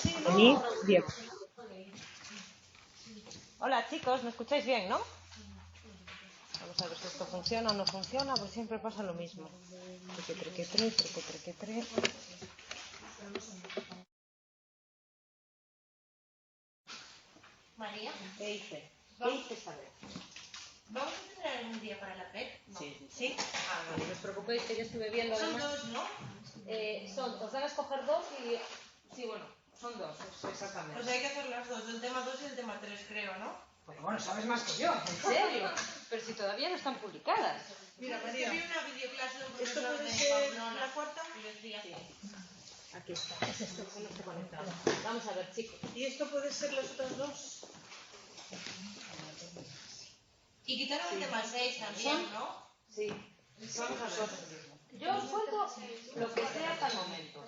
Venid, bien. Hola chicos, ¿me escucháis bien, no? Vamos a ver si esto funciona o no funciona, porque siempre pasa lo mismo. Treque. María, ¿Qué hice? ¿Qué hice esta vez? ¿vamos a tener algún día para la PEC? No. Sí. Ah, vale, no os preocupéis que yo estuve viendo Son además. dos, ¿no? Os dan a escoger dos y... Sí, bueno, son dos, exactamente. Pues hay que hacer las dos, el tema 2 y el tema 3, creo, ¿no? Bueno, sabes más que yo, ¿en serio? Pero si todavía no están publicadas. Mira, María, vi una videoclase de un ¿Esto profesor puede de ser Pamplona. la cuarta? Y decía, Sí. Aquí está, es esto que no está conectado. Vamos a ver, chicos. ¿Y esto puede ser las otras dos? y quitaron el tema 6 también, ¿no? Sí, vamos a ver. Yo os cuento lo que sé hasta el momento.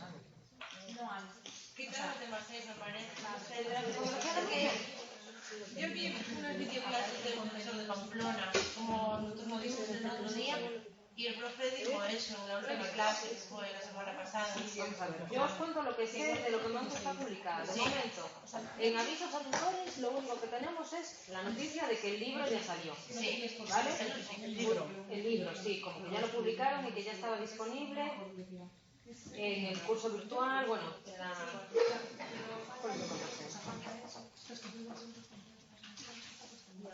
Quitaron el tema 6, me parece. Como dijeron que... Yo vi unas videoclases de un profesor de Pamplona, como nosotros nos vimos el otro día, y el profe dijo eso en la última clase, que fue la semana pasada. Vamos a ver. Yo os cuento lo que sé de lo que no está publicado. De momento, en avisos a tutores, lo único que tenemos es la noticia de que el libro ya salió. Sí, ¿Vale? el libro. El libro, sí, como que ya lo publicaron y que ya estaba disponible en el curso virtual, bueno,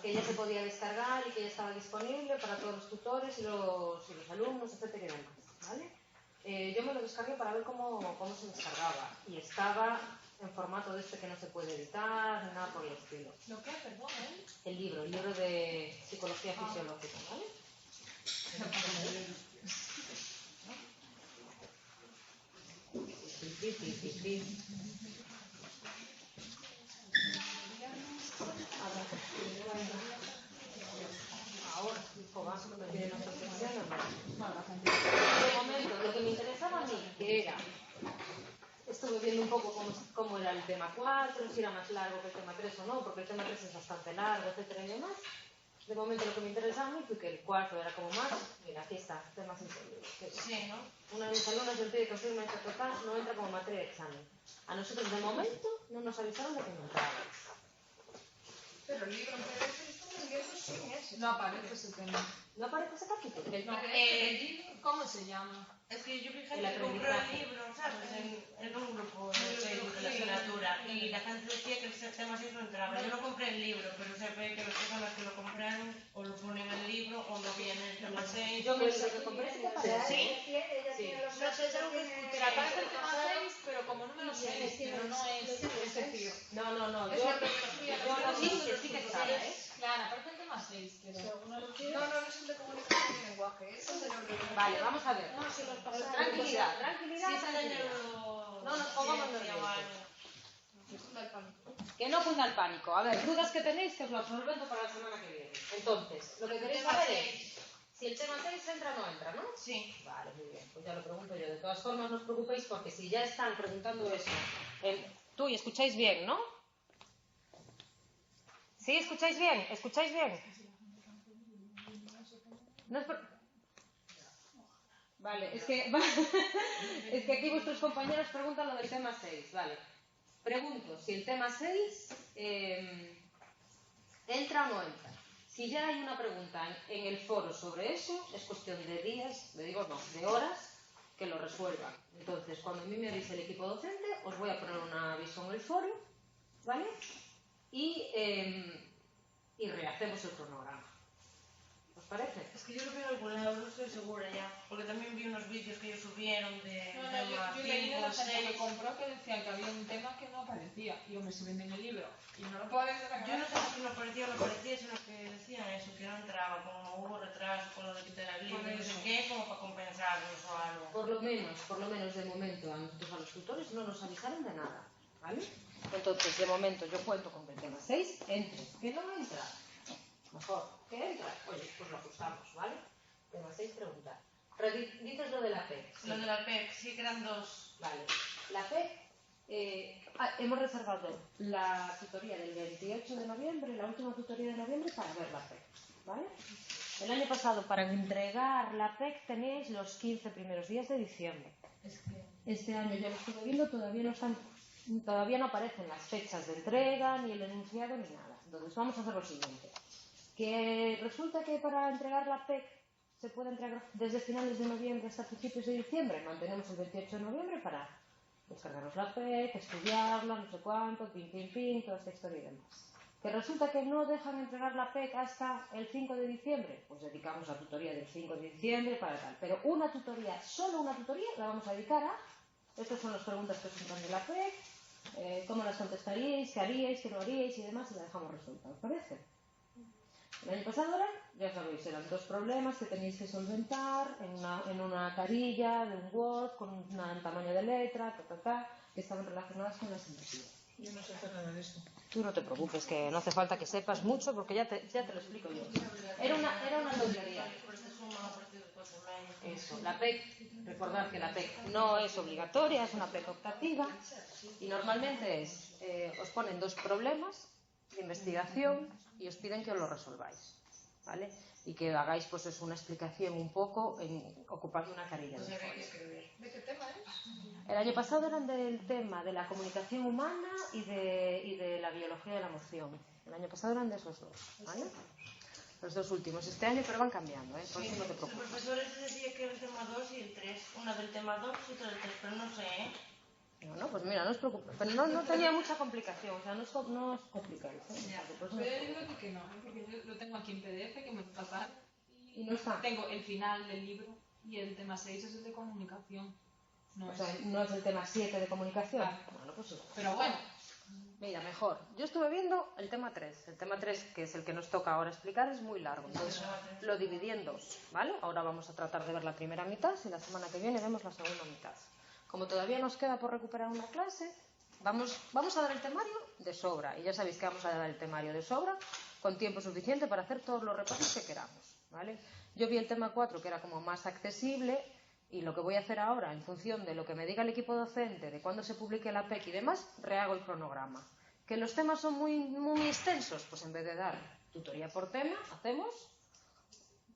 que ya se podía descargar y que ya estaba disponible para todos los tutores y los alumnos, etcétera y demás, ¿vale? Yo me lo descargué para ver cómo se descargaba y estaba en formato de este que no se puede editar, ni nada por el estilo. ¿Lo qué? Perdón, ¿eh? El libro de psicología fisiológica, ¿vale? Ahora, me tienen las profesiones. De momento, lo que me interesaba a mí, que era, estuve viendo un poco cómo era el tema 4, si era más largo que el tema 3 o no, porque el tema 3 es bastante largo, etcétera y demás. De momento lo que me interesaba a mí fue que el cuarto era como más, mira, aquí está, temas insolvibles. Sí, ¿no? Una de mis alumnas del pide que confirme que total no entra como materia de examen. A nosotros de momento no nos avisaron de que no entraba. Pero el libro en PDF está en eso sin ese. No aparece ese tema. ¿No aparece ese capítulo? El libro, ¿cómo se llama? Es que yo vi El gente que compró el aprendizaje. libro, ¿sabes? En un grupo de Facebook de la asignatura. Y la gente decía que el tema 6 no entraba. Yo no compré el libro, pero se ve que las personas que lo compraron o lo ponen en el libro o no viene el tema 6. Yo me lo que compré ese tema 6. Sí. No sé, es algo que escuché. Aparece el tema 6, pero como número 6, pero no es decir. No. Yo Es la lo vi que sí que estaba, ¿eh? Claro, aparece el tema 6, pero... No es el de comunicación y lenguaje. Es el de neurolingüística. Vale, vamos a ver. Tranquilidad. Sí, está en el No nos pongamos nerviosos. pánico. Que no cunda el pánico. A ver, dudas que tenéis, que os lo solvento para la semana que viene. Entonces, lo que queréis saber es si el tema 6 entra o no entra, ¿no? Sí. Vale, muy bien. Pues ya lo pregunto yo. De todas formas, no os preocupéis porque si ya están preguntando eso... Tú, y escucháis bien, ¿no? ¿Sí? ¿Escucháis bien? ¿Escucháis bien? No es Vale, es que aquí vuestros compañeros preguntan lo del tema 6, vale. Pregunto si el tema 6 entra o no entra. Si ya hay una pregunta en el foro sobre eso, es cuestión de días, de horas, que lo resuelvan. Entonces, cuando a mí me avise el equipo docente, os voy a poner un aviso en el foro, ¿vale? Y rehacemos el cronograma. ¿Os parece? Es que yo lo vi en algún lado, no estoy segura ya. Porque también vi unos vídeos que ellos subieron de Yo leí de la gente que 6. compró que decían que había un tema que no aparecía. Y hombre, si venden el libro y no lo pueden de la Yo no sé si no aparecía o no aparecía, sino que decían eso, que no entraba, como hubo retraso con lo de quitar el libro, no sé qué, como para compensarnos o algo. Por lo menos de momento, a nosotros, a los tutores, no nos avisaron de nada, ¿vale? Entonces, de momento, yo cuento con que el tema 6 entre. ¿Que no entra? Mejor. ¿Que entra? Oye, pues lo ajustamos, ¿vale? Tema 6, preguntar. Dices lo de la PEC. Lo de la PEC, sí que eran dos. Vale. La PEC, hemos reservado la tutoría del 28 de noviembre, la última tutoría de noviembre, para ver la PEC, ¿vale? El año pasado, para entregar la PEC, teníais los 15 primeros días de diciembre. Este año ya lo estuve viendo, todavía no están todavía no aparecen las fechas de entrega, ni el enunciado, ni nada. Entonces vamos a hacer lo siguiente. Que resulta que para entregar la PEC se puede entregar desde finales de noviembre hasta principios de diciembre. Mantenemos el 28 de noviembre para descargarnos la PEC, estudiarla, no sé cuánto, pin, toda esta historia y demás. Que resulta que no dejan entregar la PEC hasta el 5 de diciembre, pues dedicamos la tutoría del 5 de diciembre para tal. Pero una tutoría, solo una tutoría, la vamos a dedicar a... Estas son las preguntas que os entran de la PEC, cómo las contestaríais, qué haríais, qué no haríais y demás, y la dejamos resuelta, ¿os parece? El año pasado eran, ya sabéis, eran 2 problemas que tenéis que solventar en una carilla de un Word con un tamaño de letra, que estaban relacionadas con las inversiones. Yo no sé hacer nada de eso. Tú no te preocupes, que no hace falta que sepas mucho porque ya te lo explico yo. Era una tontería. Eso, la PEC, recordad que la PEC no es obligatoria, es una PEC optativa y normalmente os ponen 2 problemas de investigación y os piden que os lo resolváis, ¿vale? Y que hagáis pues es una explicación un poco ocupando una carilla. O sea, que hay que escribir. ¿De qué tema es? El año pasado eran del tema de la comunicación humana y de la biología de la emoción. El año pasado eran de esos 2, ¿vale? Los 2 últimos. Este año, pero van cambiando, ¿eh? Por eso no te preocupes. El profesor decía que era el tema 2 y el 3. Una del tema 2 y otra del 3, pero no sé, ¿eh? No, pues mira, no os preocupéis. Pero no tenía mucha complicación, o sea, no os complicáis, ¿eh? Ya, Pues pero yo digo que no, porque yo lo tengo aquí en PDF que me pasaron y no está. tengo el final del libro y el tema 6 es el de comunicación. No O es. sea, no es el tema 7 de comunicación. Claro. Bueno, pues sí. Pero bueno, Mira, mejor. Yo estuve viendo el tema 3. El tema 3, que es el que nos toca ahora explicar, es muy largo. Entonces lo dividí en 2, ¿vale? Ahora vamos a tratar de ver la primera mitad y la semana que viene vemos la segunda mitad. Como todavía nos queda por recuperar una clase, vamos a dar el temario de sobra. Y ya sabéis que vamos a dar el temario de sobra con tiempo suficiente para hacer todos los repasos que queramos, ¿vale? Yo vi el tema 4, que era como más accesible, y lo que voy a hacer ahora, en función de lo que me diga el equipo docente, de cuándo se publique la PEC y demás, rehago el cronograma. ¿Que los temas son muy extensos? Pues en vez de dar tutoría por tema, hacemos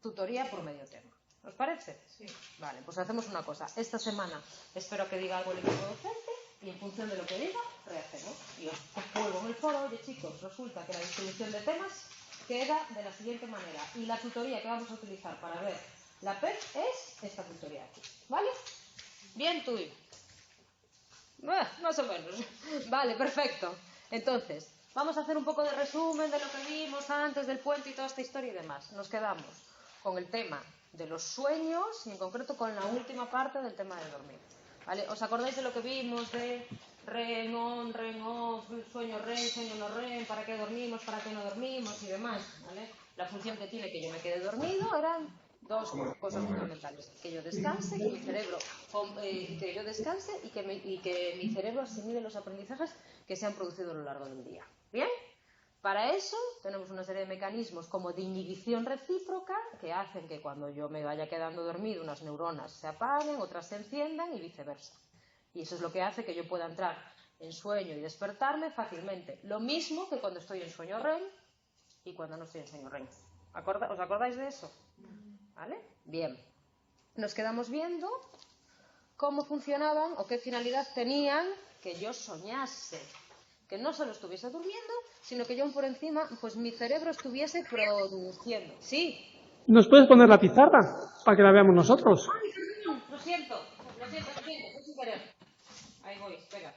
tutoría por medio tema. ¿Os parece? Sí. Vale, pues hacemos una cosa. Esta semana espero que diga algo el equipo docente y en función de lo que diga, rehacemos. Y os vuelvo en el foro, oye chicos, resulta que la distribución de temas queda de la siguiente manera. Y la tutoría que vamos a utilizar para ver la PEC es esta tutoría aquí. ¿Vale? Bien, tú. Más o menos. Vale, perfecto. Entonces, vamos a hacer un poco de resumen de lo que vimos antes del puente y toda esta historia y demás. Nos quedamos con el tema de los sueños y en concreto con la última parte del tema de dormir. ¿Vale? ¿Os acordáis de lo que vimos de REM on, sueño no REM, para qué dormimos, para qué no dormimos y demás? ¿Vale? La función que tiene que yo me quede dormido eran 2 cosas fundamentales: que yo descanse, que mi cerebro que yo descanse y que mi cerebro asimile los aprendizajes que se han producido a lo largo del día. ¿Bien? Para eso tenemos una serie de mecanismos como de inhibición recíproca que hacen que cuando yo me vaya quedando dormido unas neuronas se apaguen, otras se enciendan y viceversa. Y eso es lo que hace que yo pueda entrar en sueño y despertarme fácilmente. Lo mismo que cuando estoy en sueño REM y cuando no estoy en sueño REM. ¿Os acordáis de eso? ¿Vale? Bien. Nos quedamos viendo cómo funcionaban o qué finalidad tenían que yo soñase. Que no solo estuviese durmiendo, sino que yo por encima, pues mi cerebro estuviese produciendo. ¿Sí? ¿Nos puedes poner la pizarra para que la veamos nosotros? Lo siento, sin querer. Ahí voy, espera.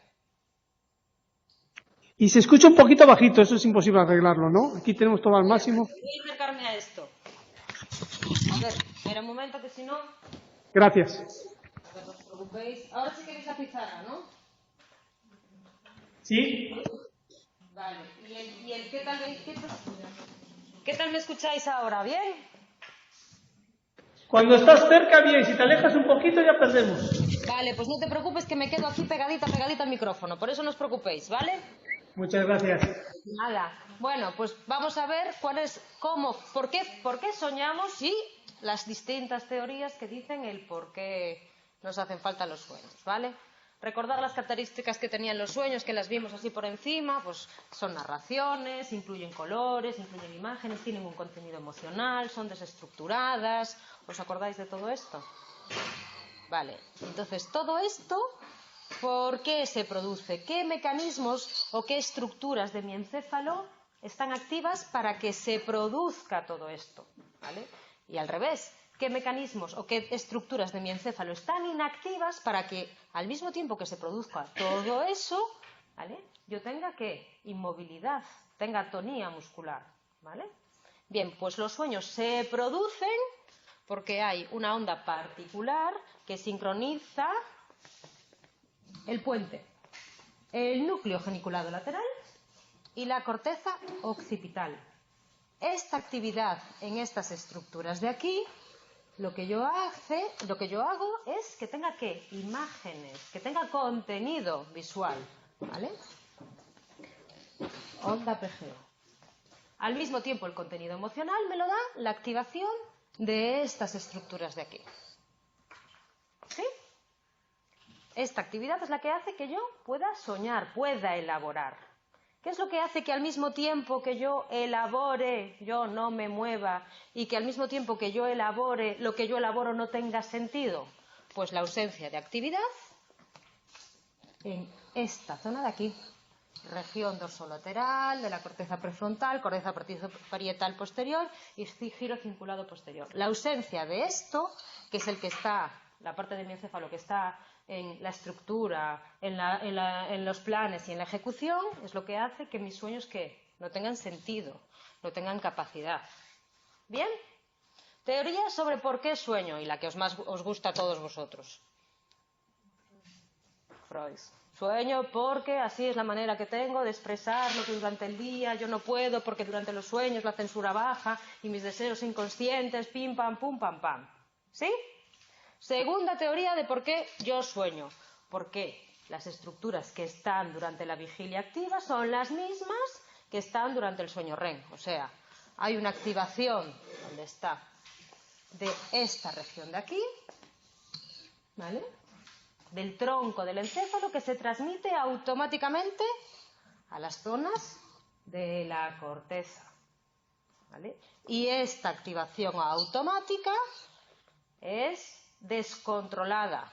Y se escucha un poquito bajito, eso es imposible arreglarlo, ¿no? Aquí tenemos todo al máximo. Voy a acercarme a esto. A ver, espera un momento que si no... Gracias. A ver, no os preocupéis. Ahora sí queréis la pizarra, ¿no? ¿Sí? Vale. ¿Qué tal me escucháis ahora? ¿Bien? Cuando estás cerca, bien. Si te alejas un poquito, ya perdemos. Vale, pues no te preocupes que me quedo aquí pegadita al micrófono. Por eso no os preocupéis, ¿vale? Muchas gracias. Nada. Bueno, pues vamos a ver por qué soñamos y las distintas teorías que dicen el por qué nos hacen falta los sueños, ¿vale? Recordar las características que tenían los sueños, que las vimos así por encima, pues son narraciones, incluyen colores, incluyen imágenes, tienen un contenido emocional, son desestructuradas. ¿Os acordáis de todo esto? Vale, entonces todo esto ¿Por qué se produce? ¿Qué mecanismos o qué estructuras de mi encéfalo están activas para que se produzca todo esto? ¿Vale? Y al revés, ¿qué mecanismos o qué estructuras de mi encéfalo están inactivas para que al mismo tiempo que se produzca todo eso, ¿vale?, yo tenga ¿qué? Inmovilidad, tenga atonía muscular, ¿vale? Bien, pues los sueños se producen porque hay una onda particular que sincroniza el puente, el núcleo geniculado lateral y la corteza occipital. Esta actividad en estas estructuras de aquí, lo que yo hago es que tenga ¿qué? Imágenes, que tenga contenido visual, ¿vale? Onda PGO. Al mismo tiempo, el contenido emocional me lo da la activación de estas estructuras de aquí. ¿Sí? Esta actividad es la que hace que yo pueda soñar, pueda elaborar. ¿Qué es lo que hace que al mismo tiempo que yo elabore, yo no me mueva, y que al mismo tiempo que yo elabore, lo que yo elaboro no tenga sentido? Pues la ausencia de actividad en esta zona de aquí. Región dorsolateral, de la corteza prefrontal, corteza parietal posterior y giro cinculado posterior. La ausencia de esto, que es el que está, la parte de mi encéfalo que está en la estructura, en los planes y en la ejecución, es lo que hace que mis sueños ¿qué? No tengan sentido, no tengan capacidad. ¿Bien? Teoría sobre por qué sueño y la que más os gusta a todos vosotros. Freud. Sueño porque así es la manera que tengo de expresar lo que durante el día yo no puedo, porque durante los sueños la censura baja y mis deseos inconscientes, pim, pam, pum, pam, pam. ¿Sí? Segunda teoría de por qué yo sueño. Porque las estructuras que están durante la vigilia activa son las mismas que están durante el sueño REM. O sea, hay una activación, ¿dónde está?, de esta región de aquí, ¿vale?, del tronco del encéfalo, que se transmite automáticamente a las zonas de la corteza, ¿vale? Y esta activación automática es descontrolada,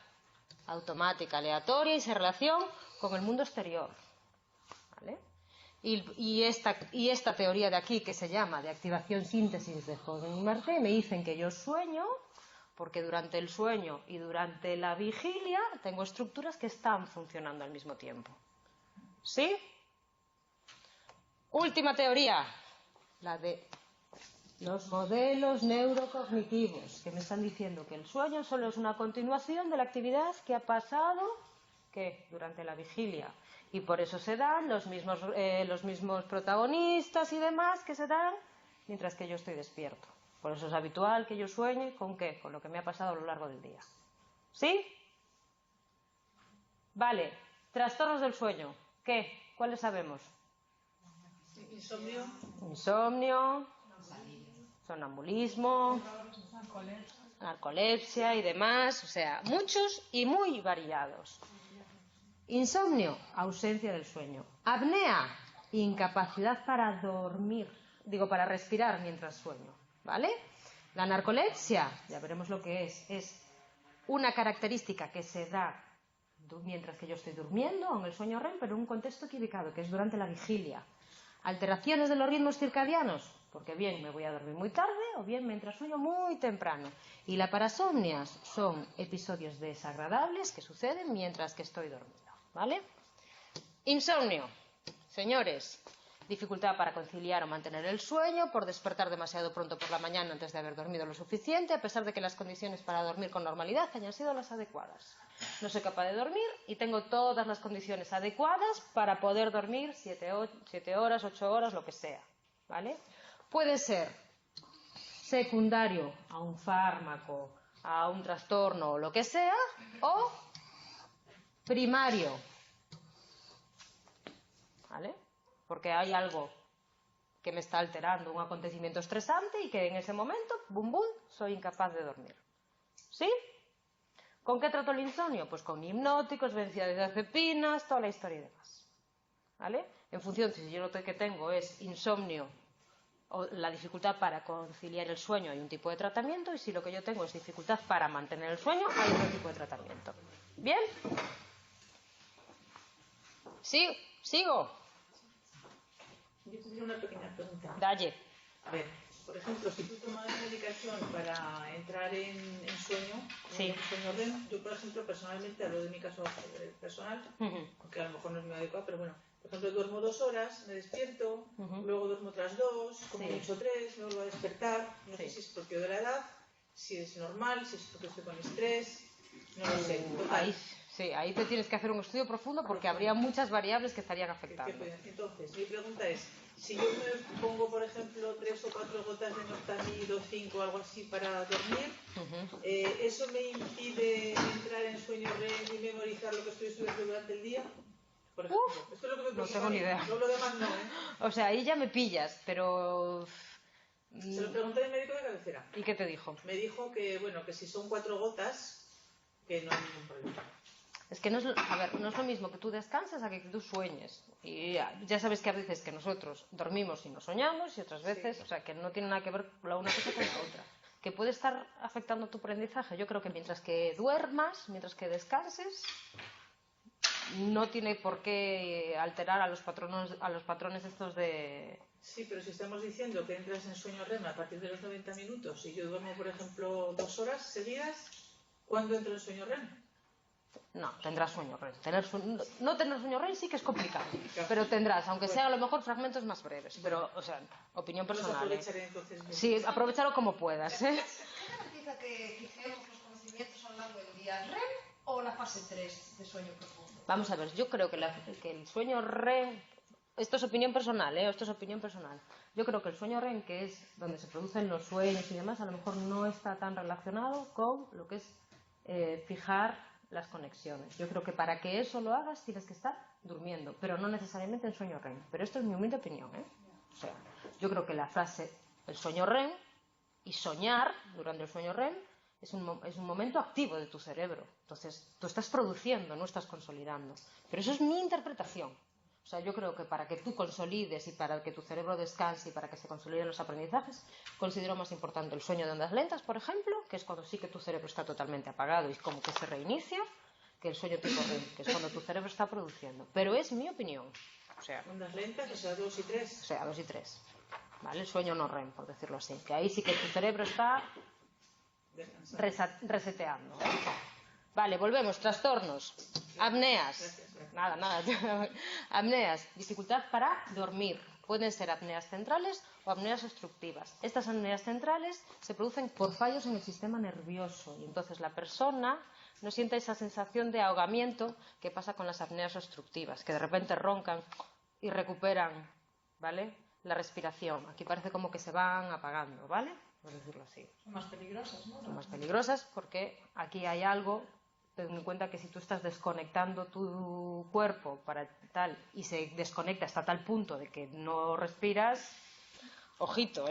automática, aleatoria y se relaciona con el mundo exterior, ¿vale? Y esta teoría de aquí, que se llama de activación síntesis de Hoffman-Marté, me dicen que yo sueño porque durante el sueño y durante la vigilia tengo estructuras que están funcionando al mismo tiempo. ¿Sí? Última teoría, la de los modelos neurocognitivos, que me están diciendo que el sueño solo es una continuación de la actividad que ha pasado ¿qué? Durante la vigilia. Y por eso se dan los mismos protagonistas y demás que se dan mientras que yo estoy despierto. Por eso es habitual que yo sueñe con ¿qué? Con lo que me ha pasado a lo largo del día. ¿Sí? Vale. Trastornos del sueño. ¿Qué? ¿Cuáles sabemos? Insomnio, sonambulismo, narcolepsia y demás. O sea, muchos y muy variados. Insomnio, ausencia del sueño. Apnea, incapacidad para dormir. Para respirar mientras sueño. ¿Vale? La narcolepsia, ya veremos lo que es una característica que se da mientras que yo estoy durmiendo, en el sueño REM, pero en un contexto equivocado, que es durante la vigilia. Alteraciones de los ritmos circadianos, porque bien me voy a dormir muy tarde o bien mientras sueño muy temprano. Y la parasomnias son episodios desagradables que suceden mientras que estoy dormido. ¿Vale? Insomnio, señores. Dificultad para conciliar o mantener el sueño, por despertar demasiado pronto por la mañana antes de haber dormido lo suficiente, a pesar de que las condiciones para dormir con normalidad hayan sido las adecuadas. No soy capaz de dormir y tengo todas las condiciones adecuadas para poder dormir 7 horas, 8 horas, lo que sea. ¿Vale? Puede ser secundario a un fármaco, a un trastorno o lo que sea, o primario. ¿Vale? Porque hay algo que me está alterando, un acontecimiento estresante y que en ese momento, bum bum, soy incapaz de dormir. ¿Sí? ¿Con qué trato el insomnio? Pues con hipnóticos, benzodiazepinas, toda la historia y demás. ¿Vale? En función de si yo lo que tengo es insomnio o la dificultad para conciliar el sueño, hay un tipo de tratamiento, y si lo que yo tengo es dificultad para mantener el sueño, hay otro tipo de tratamiento. ¿Bien? ¿Sí? ¿Sigo? Yo tendría una pequeña pregunta. Dalle. A ver, por ejemplo, si tú tomas medicación para entrar en sueño, Sí. en sueño REM, yo, por ejemplo, personalmente, hablo de mi caso personal, aunque a lo mejor no es muy adecuado, pero bueno, por ejemplo, duermo 2 horas, me despierto, luego duermo otras 2, como mucho 3, me vuelvo a despertar, no sé si es porque de la edad, si es normal, si es porque estoy con estrés, no lo sé. Total. Ahí te tienes que hacer un estudio profundo porque habría muchas variables que estarían afectando. Entonces, mi pregunta es, si yo me pongo, por ejemplo, 3 o 4 gotas de Nortamid o 5 o algo así para dormir, ¿eso me impide entrar en sueño REM y memorizar lo que estoy estudiando durante el día? Por ejemplo, esto es lo que me preocupa. No tengo ni idea. Lo demás no, ¿eh? O sea, ahí ya me pillas, pero... Se lo pregunté al médico de cabecera. ¿Y qué te dijo? Me dijo que, bueno, que si son 4 gotas, que no hay ningún problema. Es que no es, a ver, no es lo mismo que tú descanses a que tú sueñes. Y ya sabes que a veces que nosotros dormimos y no soñamos y otras veces, o sea, que no tiene nada que ver la una cosa con la otra. Que puede estar afectando tu aprendizaje. Yo creo que mientras que duermas, mientras que descanses, no tiene por qué alterar a los patrones estos de... Sí, pero si estamos diciendo que entras en sueño REM a partir de los 90 minutos y yo duermo, por ejemplo, 2 horas seguidas, ¿cuándo entro en sueño REM? No, tendrás sueño REM. No tener sueño REM sí que es complicado, pero tendrás, aunque sea a lo mejor fragmentos más breves. Pero, o sea, opinión personal. Aprovecharé entonces. Sí, aprovecharlo como puedas. ¿Qué garantiza que fijemos los conocimientos a lo largo del día? ¿REM o la fase 3 de sueño profundo? Vamos a ver, yo creo que el sueño REM... Esto es opinión personal, Esto es opinión personal. Yo creo que el sueño REM, que es donde se producen los sueños y demás, a lo mejor no está tan relacionado con lo que es fijar las conexiones. Yo creo que para que eso lo hagas tienes que estar durmiendo, pero no necesariamente en sueño REM. Pero esto es mi humilde opinión, O sea, yo creo que la frase el sueño REM y soñar durante el sueño REM es un momento activo de tu cerebro. Entonces, tú estás produciendo, no estás consolidando. Pero eso es mi interpretación. O sea, yo creo que para que tú consolides y para que tu cerebro descanse y para que se consoliden los aprendizajes, considero más importante el sueño de ondas lentas, por ejemplo, que es cuando sí que tu cerebro está totalmente apagado y como que se reinicia, que el sueño tipo REM, que es cuando tu cerebro está produciendo. Pero es mi opinión. O sea, ondas lentas, o sea, 2 y 3. O sea, 2 y 3. ¿Vale? El sueño no REM, por decirlo así. Que ahí sí que tu cerebro está reseteando. Vale, volvemos. Trastornos. Apneas. Nada. Apneas. Dificultad para dormir. Pueden ser apneas centrales o apneas obstructivas. Estas apneas centrales se producen por fallos en el sistema nervioso y entonces la persona no siente esa sensación de ahogamiento que pasa con las apneas obstructivas, que de repente roncan y recuperan, ¿vale?, la respiración. Aquí parece como que se van apagando, ¿vale?, por decirlo así. Son más peligrosas, ¿no? Son más peligrosas porque aquí hay algo. Ten en cuenta que si tú estás desconectando tu cuerpo para tal y se desconecta hasta tal punto de que no respiras, ojito,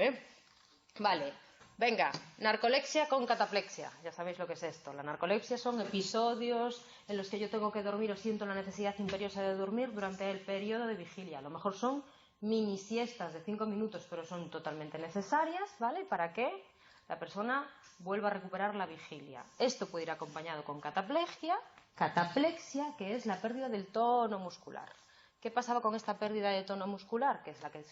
Vale, venga, narcolepsia con cataplexia. Ya sabéis lo que es esto. La narcolepsia son episodios en los que yo tengo que dormir o siento la necesidad imperiosa de dormir durante el periodo de vigilia. A lo mejor son mini siestas de 5 minutos, pero son totalmente necesarias, ¿vale? Para que la persona vuelva a recuperar la vigilia. Esto puede ir acompañado con cataplexia, que es la pérdida del tono muscular. ¿Qué pasaba con esta pérdida de tono muscular? Que es la que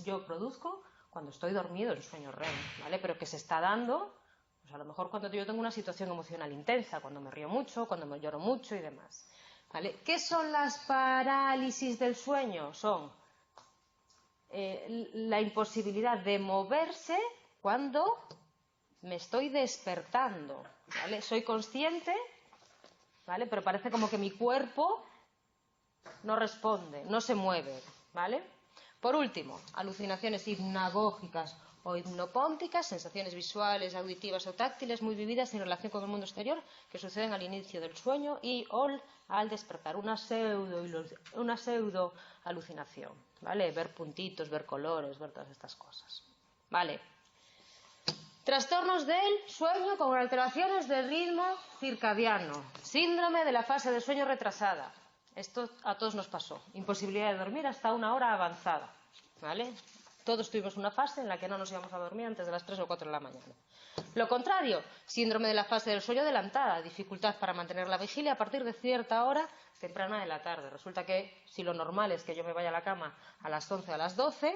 yo produzco cuando estoy dormido en sueño REM, ¿vale? Pero que se está dando, pues a lo mejor cuando yo tengo una situación emocional intensa, cuando me río mucho, cuando me lloro mucho y demás, ¿vale? ¿Qué son las parálisis del sueño? Son la imposibilidad de moverse cuando me estoy despertando, ¿vale? Soy consciente, ¿vale? Pero parece como que mi cuerpo no responde, no se mueve, ¿vale? Por último, alucinaciones hipnagógicas o hipnopónticas, sensaciones visuales, auditivas o táctiles muy vividas en relación con el mundo exterior que suceden al inicio del sueño y o al despertar. Una pseudo alucinación, ¿vale? Ver puntitos, ver colores, ver todas estas cosas, ¿vale? Trastornos del sueño con alteraciones del ritmo circadiano. Síndrome de la fase de sueño retrasada. Esto a todos nos pasó. Imposibilidad de dormir hasta una hora avanzada, ¿vale? Todos tuvimos una fase en la que no nos íbamos a dormir antes de las 3 o 4 de la mañana. Lo contrario, síndrome de la fase del sueño adelantada, dificultad para mantener la vigilia a partir de cierta hora temprana de la tarde. Resulta que si lo normal es que yo me vaya a la cama a las 11 o a las 12,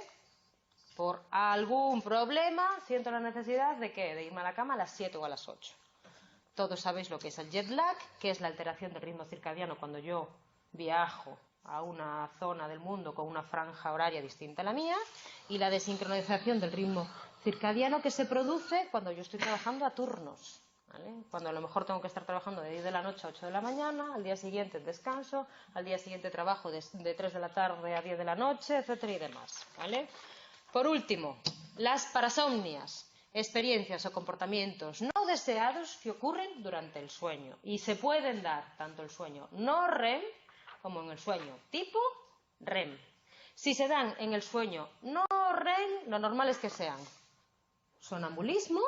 por algún problema siento la necesidad de ¿qué? De irme a la cama a las 7 o a las 8. Todos sabéis lo que es el jet lag, que es la alteración del ritmo circadiano cuando yo viajo a una zona del mundo con una franja horaria distinta a la mía, y la desincronización del ritmo circadiano que se produce cuando yo estoy trabajando a turnos, ¿vale? Cuando a lo mejor tengo que estar trabajando de 10 de la noche a 8 de la mañana, al día siguiente descanso, al día siguiente trabajo de 3 de la tarde a 10 de la noche, etcétera y demás, ¿vale? Por último, las parasomnias, experiencias o comportamientos no deseados que ocurren durante el sueño, y se pueden dar tanto el sueño no REM como en el sueño tipo REM. Si se dan en el sueño no REM, lo normal es que sean sonambulismo,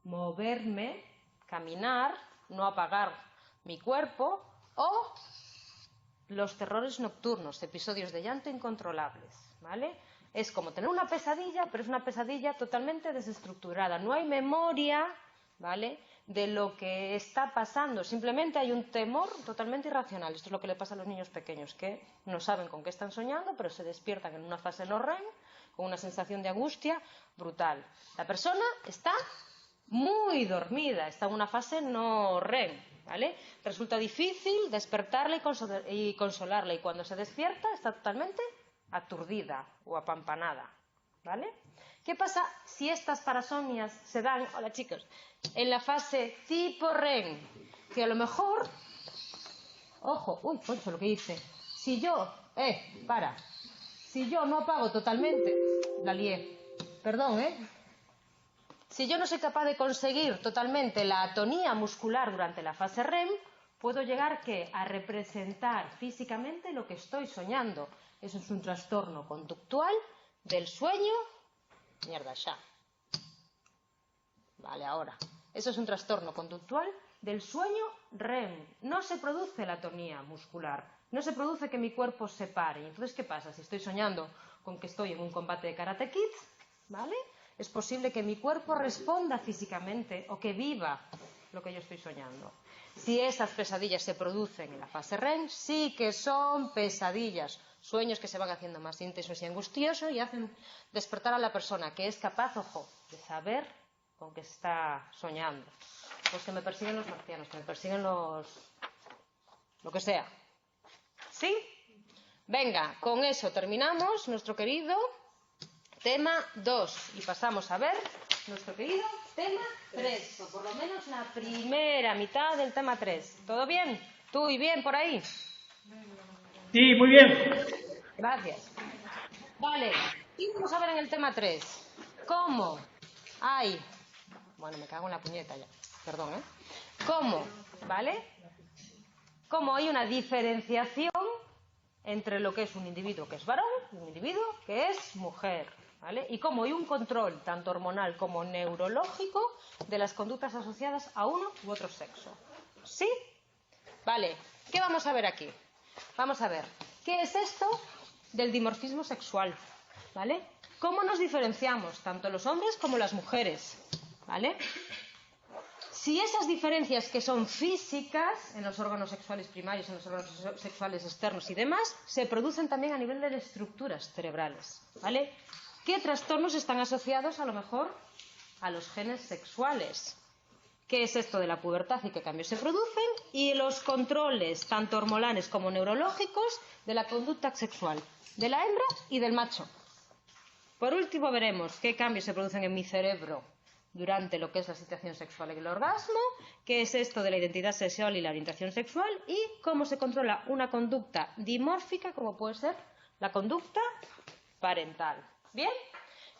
moverme, caminar, no apagar mi cuerpo, o los terrores nocturnos, episodios de llanto incontrolables, ¿vale? Es como tener una pesadilla, pero es una pesadilla totalmente desestructurada. No hay memoria, ¿vale?, de lo que está pasando. Simplemente hay un temor totalmente irracional. Esto es lo que le pasa a los niños pequeños, que no saben con qué están soñando, pero se despiertan en una fase no REM, con una sensación de angustia brutal. La persona está muy dormida, está en una fase no REM, ¿vale? Resulta difícil despertarla y consolarla, y cuando se despierta está totalmente aturdida o apampanada, ¿vale? ¿Qué pasa si estas parasomnias se dan, hola chicos, en la fase tipo REM? Que a lo mejor, ojo, uy, concho, lo que hice, si yo, si yo no apago totalmente, la lié, perdón, si yo no soy capaz de conseguir totalmente la atonía muscular durante la fase REM, puedo llegar ¿qué? A representar físicamente lo que estoy soñando. Eso es un trastorno conductual del sueño. Mierda, ya. Vale, ahora. Eso es un trastorno conductual del sueño REM. No se produce la atonía muscular. No se produce que mi cuerpo se pare. Entonces, ¿qué pasa? Si estoy soñando con que estoy en un combate de Karate Kid, ¿vale? Es posible que mi cuerpo responda físicamente o que viva lo que yo estoy soñando. Si esas pesadillas se producen en la fase REM, sí que son pesadillas, sueños que se van haciendo más intensos y angustiosos y hacen despertar a la persona, que es capaz, ojo, de saber con qué está soñando. Pues que me persiguen los marcianos, que me persiguen lo que sea. ¿Sí? Venga, con eso terminamos nuestro querido tema 2 y pasamos a ver nuestro querido tema 3, o por lo menos la primera mitad del tema 3. ¿Todo bien? ¿Tú y bien por ahí? Sí, muy bien. Gracias. Vale, y vamos a ver en el tema 3 cómo hay... Bueno, me cago en la puñeta ya, perdón, ¿Cómo? ¿Vale? Cómo hay una diferenciación entre lo que es un individuo que es varón y un individuo que es mujer, ¿vale? Y cómo hay un control tanto hormonal como neurológico de las conductas asociadas a uno u otro sexo. ¿Sí? Vale, ¿qué vamos a ver aquí? Vamos a ver, ¿qué es esto del dimorfismo sexual? ¿Vale? ¿Cómo nos diferenciamos, tanto los hombres como las mujeres? ¿Vale? Si esas diferencias que son físicas en los órganos sexuales primarios, en los órganos sexuales externos y demás, se producen también a nivel de estructuras cerebrales, ¿vale? ¿Qué trastornos están asociados a lo mejor a los genes sexuales? ¿Qué es esto de la pubertad y qué cambios se producen? Y los controles, tanto hormonales como neurológicos, de la conducta sexual de la hembra y del macho. Por último, veremos qué cambios se producen en mi cerebro durante lo que es la excitación sexual y el orgasmo, qué es esto de la identidad sexual y la orientación sexual, y cómo se controla una conducta dimórfica, como puede ser la conducta parental. ¿Bien?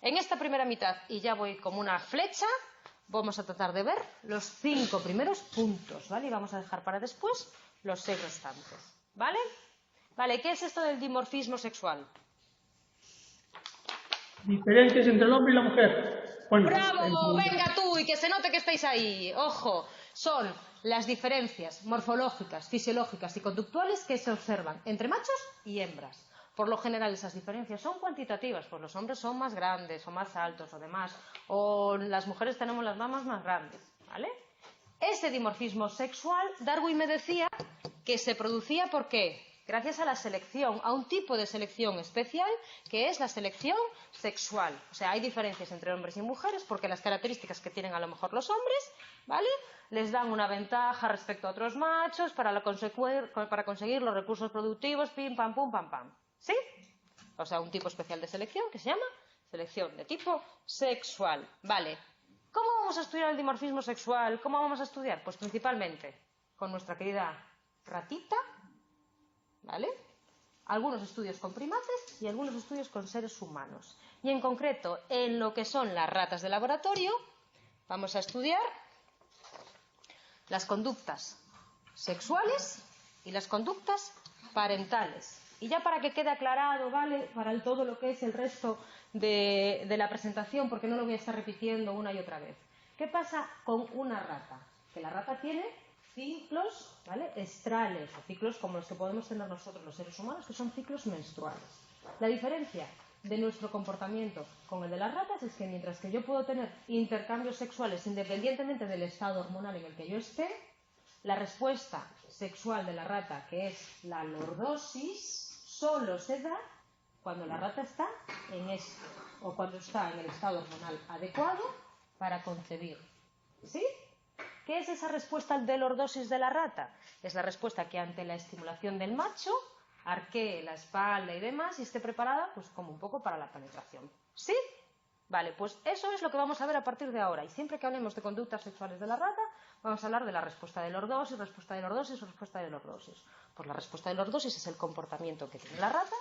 En esta primera mitad, y ya voy como una flecha, vamos a tratar de ver los 5 primeros puntos, ¿vale? Y vamos a dejar para después los 6 restantes, ¿vale? Vale, ¿qué es esto del dimorfismo sexual? Diferencias entre el hombre y la mujer. Bueno, ¡Bravo! Venga tú, y que se note que estáis ahí. Ojo, son las diferencias morfológicas, fisiológicas y conductuales que se observan entre machos y hembras. Por lo general esas diferencias son cuantitativas, pues los hombres son más grandes o más altos o demás, o las mujeres tenemos las mamas más grandes, ¿vale? Ese dimorfismo sexual, Darwin me decía que se producía ¿por qué? Gracias a la selección, a un tipo de selección especial que es la selección sexual. O sea, hay diferencias entre hombres y mujeres porque las características que tienen a lo mejor los hombres, ¿vale?, les dan una ventaja respecto a otros machos para conseguir los recursos productivos, pim, pam, pum, pam, pam. ¿Sí? O sea, un tipo especial de selección que se llama selección de tipo sexual. Vale. ¿Cómo vamos a estudiar el dimorfismo sexual? ¿Cómo vamos a estudiar? Pues principalmente con nuestra querida ratita, ¿vale? Algunos estudios con primates y algunos estudios con seres humanos. Y en concreto, en lo que son las ratas de laboratorio, vamos a estudiar las conductas sexuales y las conductas parentales. Y ya para que quede aclarado, ¿vale?, para todo lo que es el resto de la presentación, porque no lo voy a estar repitiendo una y otra vez. ¿Qué pasa con una rata? Que la rata tiene ciclos, ¿vale?, estrales, o ciclos como los que podemos tener nosotros los seres humanos, que son ciclos menstruales. La diferencia de nuestro comportamiento con el de las ratas es que mientras que yo puedo tener intercambios sexuales independientemente del estado hormonal en el que yo esté, la respuesta sexual de la rata, que es la lordosis, solo se da cuando la rata está en esto, o cuando está en el estado hormonal adecuado para concebir. ¿Sí? ¿Qué es esa respuesta de lordosis de la rata? Es la respuesta que ante la estimulación del macho arquee la espalda y demás y esté preparada pues como un poco para la penetración. ¿Sí? Vale, pues eso es lo que vamos a ver a partir de ahora. Y siempre que hablemos de conductas sexuales de la rata, vamos a hablar de la respuesta de lordosis, respuesta de lordosis o respuesta de lordosis. Pues la respuesta de lordosis es el comportamiento que tiene la rata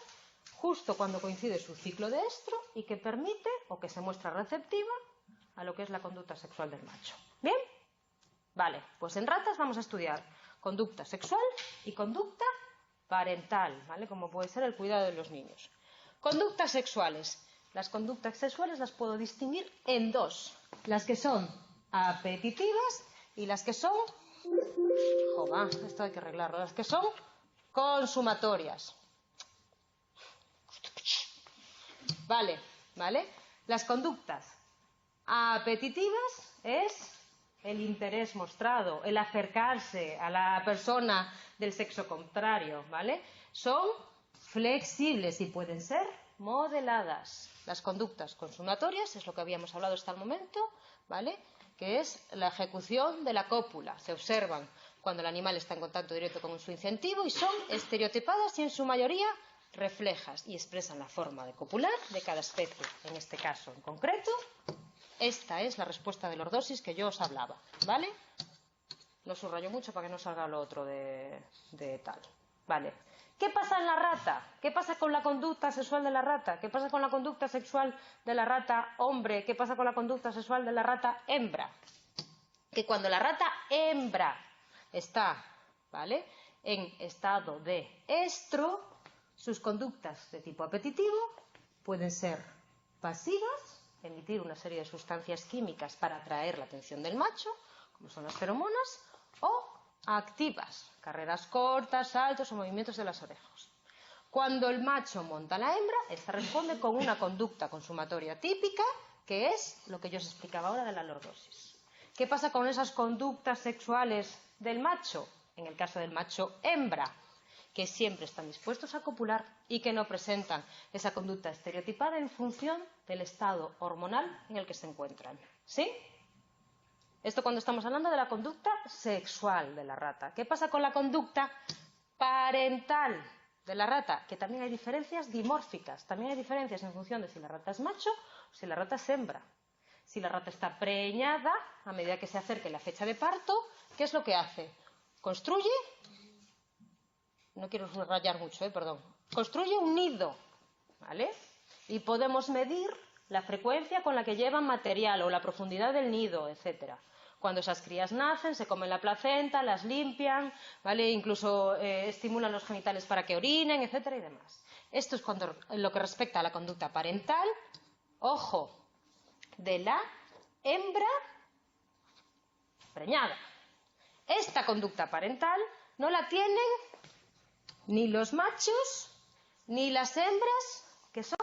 justo cuando coincide su ciclo de estro y que permite o que se muestra receptiva a lo que es la conducta sexual del macho. ¿Bien? Vale, pues en ratas vamos a estudiar conducta sexual y conducta parental, ¿vale? Como puede ser el cuidado de los niños. Conductas sexuales. Las conductas sexuales las puedo distinguir en dos. Las que son apetitivas y las que son... Joder, esto hay que arreglarlo. Las que son consumatorias. Vale, ¿vale? Las conductas apetitivas es el interés mostrado, el acercarse a la persona del sexo contrario, ¿vale? Son flexibles y pueden ser modeladas. Las conductas consumatorias es lo que habíamos hablado hasta el momento, ¿vale?, que es la ejecución de la cópula. Se observan cuando el animal está en contacto directo con su incentivo y son estereotipadas y en su mayoría reflejas y expresan la forma de copular de cada especie. En este caso en concreto, esta es la respuesta de lordosis que yo os hablaba, ¿vale? No subrayo mucho para que no salga lo otro de tal, ¿vale? ¿Qué pasa en la rata? ¿Qué pasa con la conducta sexual de la rata? ¿Qué pasa con la conducta sexual de la rata hombre? ¿Qué pasa con la conducta sexual de la rata hembra? Que cuando la rata hembra está, ¿vale?, en estado de estro, sus conductas de tipo apetitivo pueden ser pasivas, emitir una serie de sustancias químicas para atraer la atención del macho, como son las feromonas, o activas, carreras cortas, saltos o movimientos de las orejas. Cuando el macho monta a la hembra, esta responde con una conducta consumatoria típica, que es lo que yo os explicaba ahora de la lordosis. ¿Qué pasa con esas conductas sexuales del macho? En el caso del macho hembra, que siempre están dispuestos a copular y que no presentan esa conducta estereotipada en función del estado hormonal en el que se encuentran. ¿Sí? Esto cuando estamos hablando de la conducta sexual de la rata. ¿Qué pasa con la conducta parental de la rata? Que también hay diferencias dimórficas. También hay diferencias en función de si la rata es macho o si la rata es hembra. Si la rata está preñada, a medida que se acerque la fecha de parto, ¿qué es lo que hace? Construye... No quiero subrayar mucho, perdón. Construye un nido, ¿vale? Y podemos medir la frecuencia con la que llevan material o la profundidad del nido, etcétera. Cuando esas crías nacen, se comen la placenta, las limpian, ¿vale? Incluso estimulan los genitales para que orinen, etcétera y demás. Esto es en lo que respecta a la conducta parental, ojo, de la hembra preñada. Esta conducta parental no la tienen ni los machos ni las hembras que son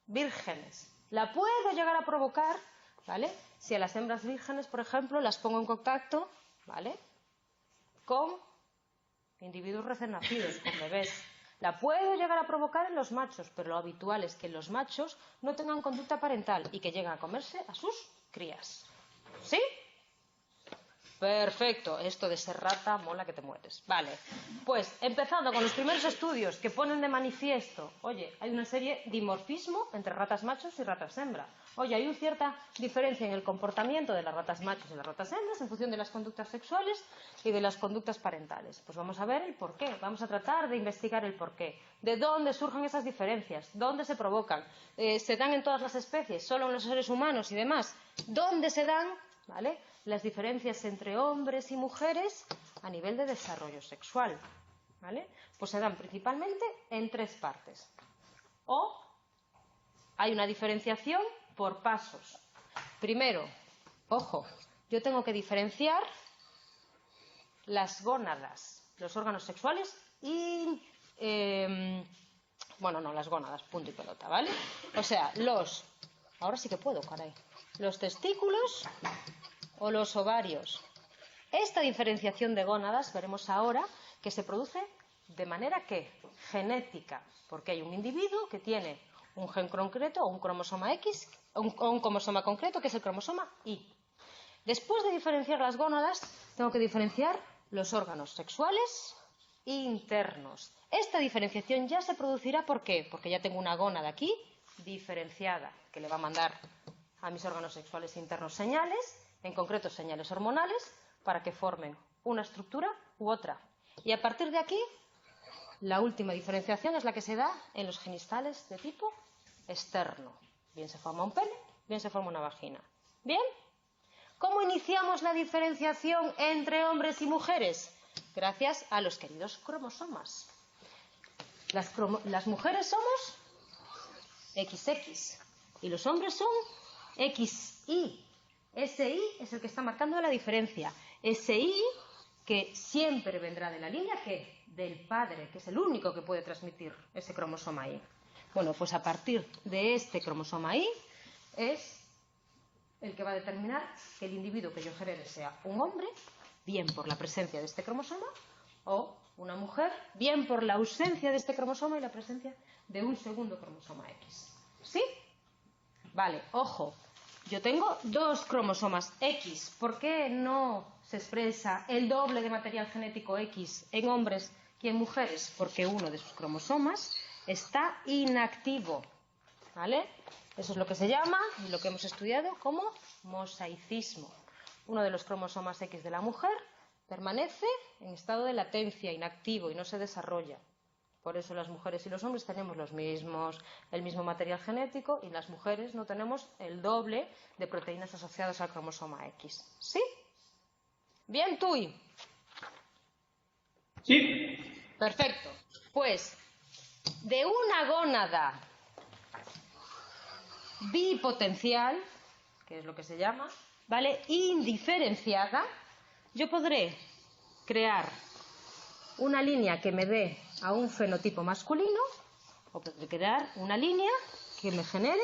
vírgenes. La puedo llegar a provocar, ¿vale? Si a las hembras vírgenes, por ejemplo, las pongo en contacto, ¿vale?, con individuos recién nacidos, con bebés. La puedo llegar a provocar en los machos, pero lo habitual es que los machos no tengan conducta parental y que lleguen a comerse a sus crías. ¿Sí? Perfecto. Esto de ser rata mola que te mueres. Vale. Pues, empezando con los primeros estudios que ponen de manifiesto, oye, hay una serie de dimorfismo entre ratas machos y ratas hembra. Oye, hay una cierta diferencia en el comportamiento de las ratas machos y las ratas hembras en función de las conductas sexuales y de las conductas parentales. Pues vamos a ver el porqué, vamos a tratar de investigar el porqué. ¿De dónde surgen esas diferencias? ¿Dónde se provocan? ¿Se dan en todas las especies? ¿Solo en los seres humanos y demás? ¿Dónde se dan, ¿vale?, las diferencias entre hombres y mujeres a nivel de desarrollo sexual? ¿Vale? Pues se dan principalmente en 3 partes. O hay una diferenciación por pasos. Primero, ojo, yo tengo que diferenciar las gónadas, los órganos sexuales y... bueno, no, las gónadas, punto y pelota, ¿vale? O sea, ahora sí que puedo, caray. Los testículos o los ovarios. Esta diferenciación de gónadas veremos ahora que se produce de manera que genética, porque hay un individuo que tiene un gen concreto o un cromosoma X o un cromosoma concreto que es el cromosoma Y. Después de diferenciar las gónadas, tengo que diferenciar los órganos sexuales internos. Esta diferenciación ya se producirá, ¿por qué? Porque ya tengo una gónada aquí diferenciada que le va a mandar a mis órganos sexuales internos señales, en concreto señales hormonales, para que formen una estructura u otra. Y a partir de aquí, la última diferenciación es la que se da en los genitales de tipo externo. Bien se forma un pene, bien se forma una vagina. ¿Bien? ¿Cómo iniciamos la diferenciación entre hombres y mujeres? Gracias a los queridos cromosomas. Las mujeres somos XX y los hombres son XY. SI es el que está marcando la diferencia. SI, que siempre vendrá de la línea que del padre, que es el único que puede transmitir ese cromosoma Y. Bueno, pues a partir de este cromosoma Y es el que va a determinar que el individuo que yo genere sea un hombre, bien por la presencia de este cromosoma, o una mujer, bien por la ausencia de este cromosoma y la presencia de un segundo cromosoma X. ¿Sí? Vale, ojo. Yo tengo 2 cromosomas X. ¿Por qué no se expresa el doble de material genético X en hombres que en mujeres? Porque uno de sus cromosomas está inactivo. ¿Vale? Eso es lo que se llama, y lo que hemos estudiado, como mosaicismo. Uno de los cromosomas X de la mujer permanece en estado de latencia, inactivo, y no se desarrolla. Por eso las mujeres y los hombres tenemos el mismo material genético y las mujeres no tenemos el doble de proteínas asociadas al cromosoma X. ¿Sí? ¿Bien, Tui? Sí. Perfecto. Pues, de una gónada bipotencial, que es lo que se llama, ¿vale?, indiferenciada, yo podré crear una línea que me dé a un fenotipo masculino o podré crear una línea que me genere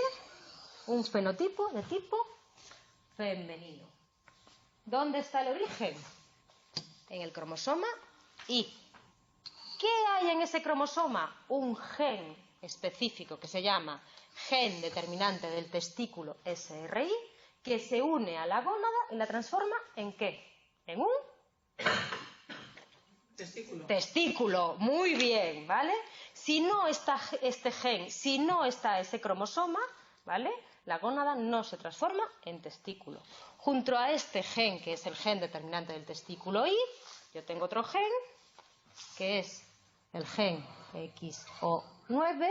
un fenotipo de tipo femenino. ¿Dónde está el origen? En el cromosoma Y. ¿Qué hay en ese cromosoma? Un gen específico que se llama gen determinante del testículo SRY, que se une a la gónada y la transforma ¿en qué? En un testículo. Muy bien, ¿vale? Si no está este gen, si no está ese cromosoma, ¿vale?, la gónada no se transforma en testículo. Junto a este gen, que es el gen determinante del testículo Y, yo tengo otro gen, que es el gen XO9,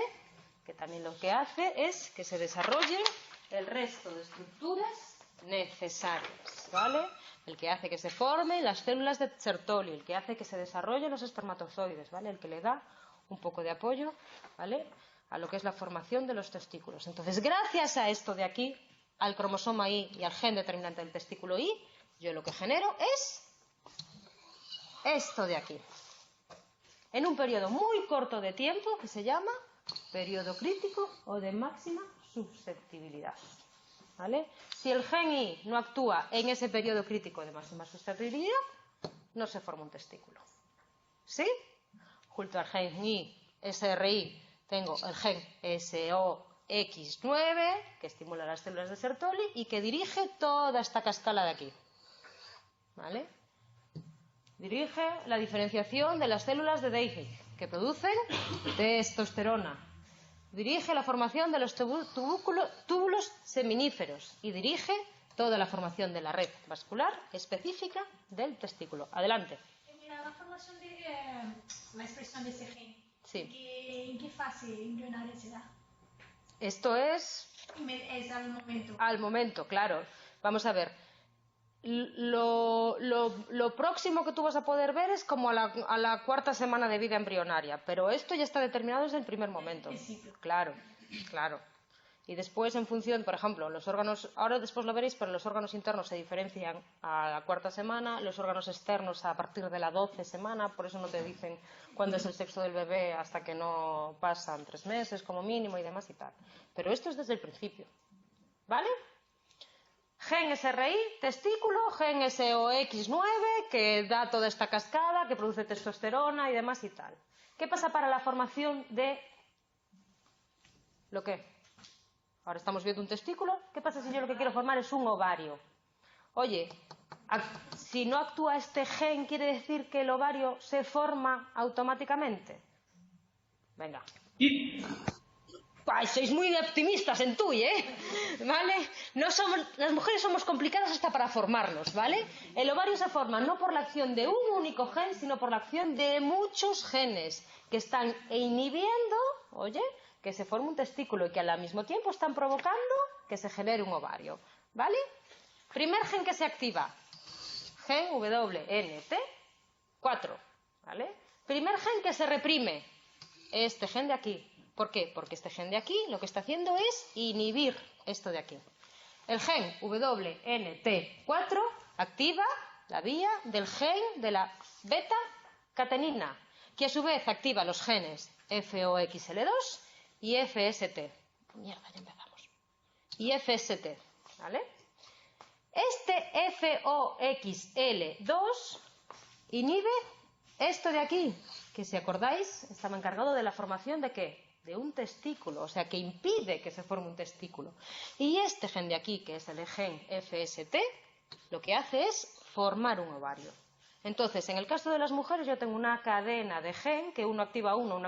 que también lo que hace es que se desarrollen el resto de estructuras necesarias, ¿vale? El que hace que se formen las células de Sertoli, el que hace que se desarrollen los espermatozoides, ¿vale? El que le da un poco de apoyo, ¿vale?, a lo que es la formación de los testículos. Entonces, gracias a esto de aquí, al cromosoma Y y al gen determinante del testículo Y, yo lo que genero es esto de aquí. en un periodo muy corto de tiempo que se llama periodo crítico o de máxima susceptibilidad. ¿Vale? Si el gen Y no actúa en ese periodo crítico de máxima susceptibilidad, no se forma un testículo. ¿Sí? Junto al gen Y, SRI, tengo el gen SOX9, que estimula las células de Sertoli y que dirige toda esta cascada de aquí. ¿Vale? Dirige la diferenciación de las células de Deyfeld, que producen testosterona. Dirige la formación de los túbulos seminíferos y dirige toda la formación de la red vascular específica del testículo. Adelante. Mira, la formación de la expresión de ese gen. Sí. ¿En qué fase embrionaria se da? Esto es... Es al momento. Al momento, claro. Vamos a ver. Lo próximo que tú vas a poder ver es como a la cuarta semana de vida embrionaria, pero esto ya está determinado desde el primer momento. Claro, claro. Y después, en función, por ejemplo, los órganos, ahora después lo veréis, pero los órganos internos se diferencian a la cuarta semana, los órganos externos a partir de la 12 semana, por eso no te dicen cuándo es el sexo del bebé hasta que no pasan 3 meses como mínimo y demás y tal. Pero esto es desde el principio, ¿vale? Gen SRI, testículo, gen SOX9, que da toda esta cascada, que produce testosterona y demás y tal. ¿Qué pasa para la formación de... ¿Lo qué? Ahora estamos viendo un testículo. ¿Qué pasa si yo lo que quiero formar es un ovario? Oye, si no actúa este gen, ¿quiere decir que el ovario se forma automáticamente? Venga. Ay, sois muy optimistas en TUI, ¿eh? ¿Vale? No somos, las mujeres somos complicadas hasta para formarnos, ¿vale? El ovario se forma no por la acción de un único gen, sino por la acción de muchos genes que están inhibiendo, oye, que se forme un testículo y que al mismo tiempo están provocando que se genere un ovario, ¿vale? Primer gen que se activa, gen WNT4, ¿vale? Primer gen que se reprime, este gen de aquí. ¿Por qué? Porque este gen de aquí lo que está haciendo es inhibir esto de aquí. El gen WNT4 activa la vía del gen de la beta-catenina, que a su vez activa los genes FOXL2 y FST. Mierda, ya empezamos. Y FST, ¿vale? Este FOXL2 inhibe esto de aquí, que si acordáis, estaba encargado de la formación de ¿qué? De un testículo, o sea, que impide que se forme un testículo. Y este gen de aquí, que es el gen FST, lo que hace es formar un ovario. Entonces, en el caso de las mujeres, yo tengo una cadena de gen, que uno activa uno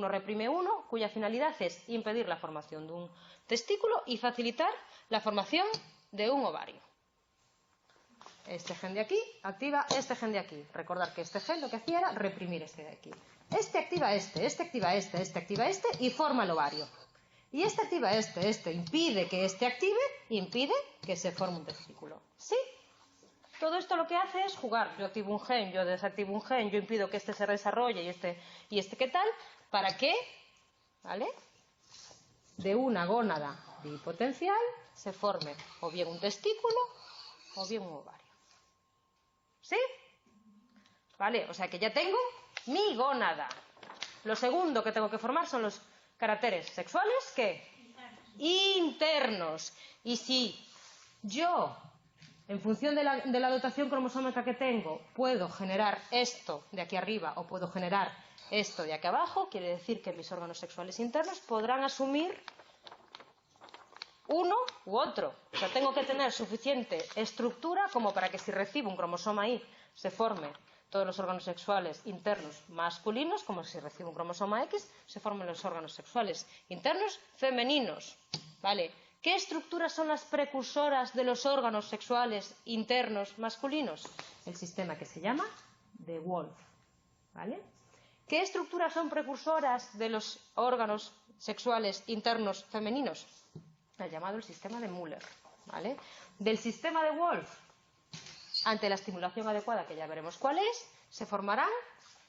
reprime uno, cuya finalidad es impedir la formación de un testículo y facilitar la formación de un ovario. Este gen de aquí activa este gen de aquí. Recordar que este gen lo que hacía era reprimir este de aquí. Este activa este activa este activa este y forma el ovario. Y este activa este impide que este active y impide que se forme un testículo. ¿Sí? Todo esto lo que hace es jugar. Yo activo un gen, yo desactivo un gen, yo impido que este se desarrolle y este qué tal. ¿Para qué? ¿Vale? De una gónada bipotencial se forme o bien un testículo o bien un ovario. ¿Sí? ¿Vale? O sea que ya tengo mi gónada. Lo segundo que tengo que formar son los caracteres sexuales, ¿qué? Internos. Y si yo, en función de la dotación cromosómica que tengo, puedo generar esto de aquí arriba o puedo generar esto de aquí abajo, quiere decir que mis órganos sexuales internos podrán asumir uno u otro. O sea, tengo que tener suficiente estructura como para que si recibo un cromosoma Y se forme todos los órganos sexuales internos masculinos, como si recibo un cromosoma X, se formen los órganos sexuales internos femeninos. ¿Vale? ¿Qué estructuras son las precursoras de los órganos sexuales internos masculinos? El sistema que se llama de Wolf. ¿Vale? ¿Qué estructuras son precursoras de los órganos sexuales internos femeninos? El llamado el sistema de Müller. ¿Vale? Del sistema de Wolf, ante la estimulación adecuada, que ya veremos cuál es, se formarán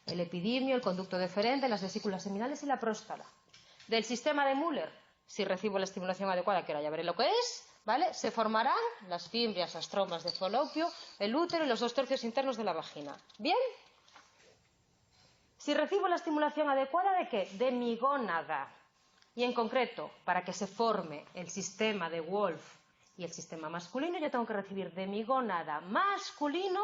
el epidimio, el conducto deferente, las vesículas seminales y la próstata. Del sistema de Müller, si recibo la estimulación adecuada, que ahora ya veré lo que es, ¿vale? Se formarán las fimbrias, las trompas de falopio, el útero y los 2 tercios internos de la vagina. ¿Bien? Si recibo la estimulación adecuada, ¿de qué? De mi gónada. Y en concreto, para que se forme el sistema de Wolf y el sistema masculino, yo tengo que recibir de mi gónada masculino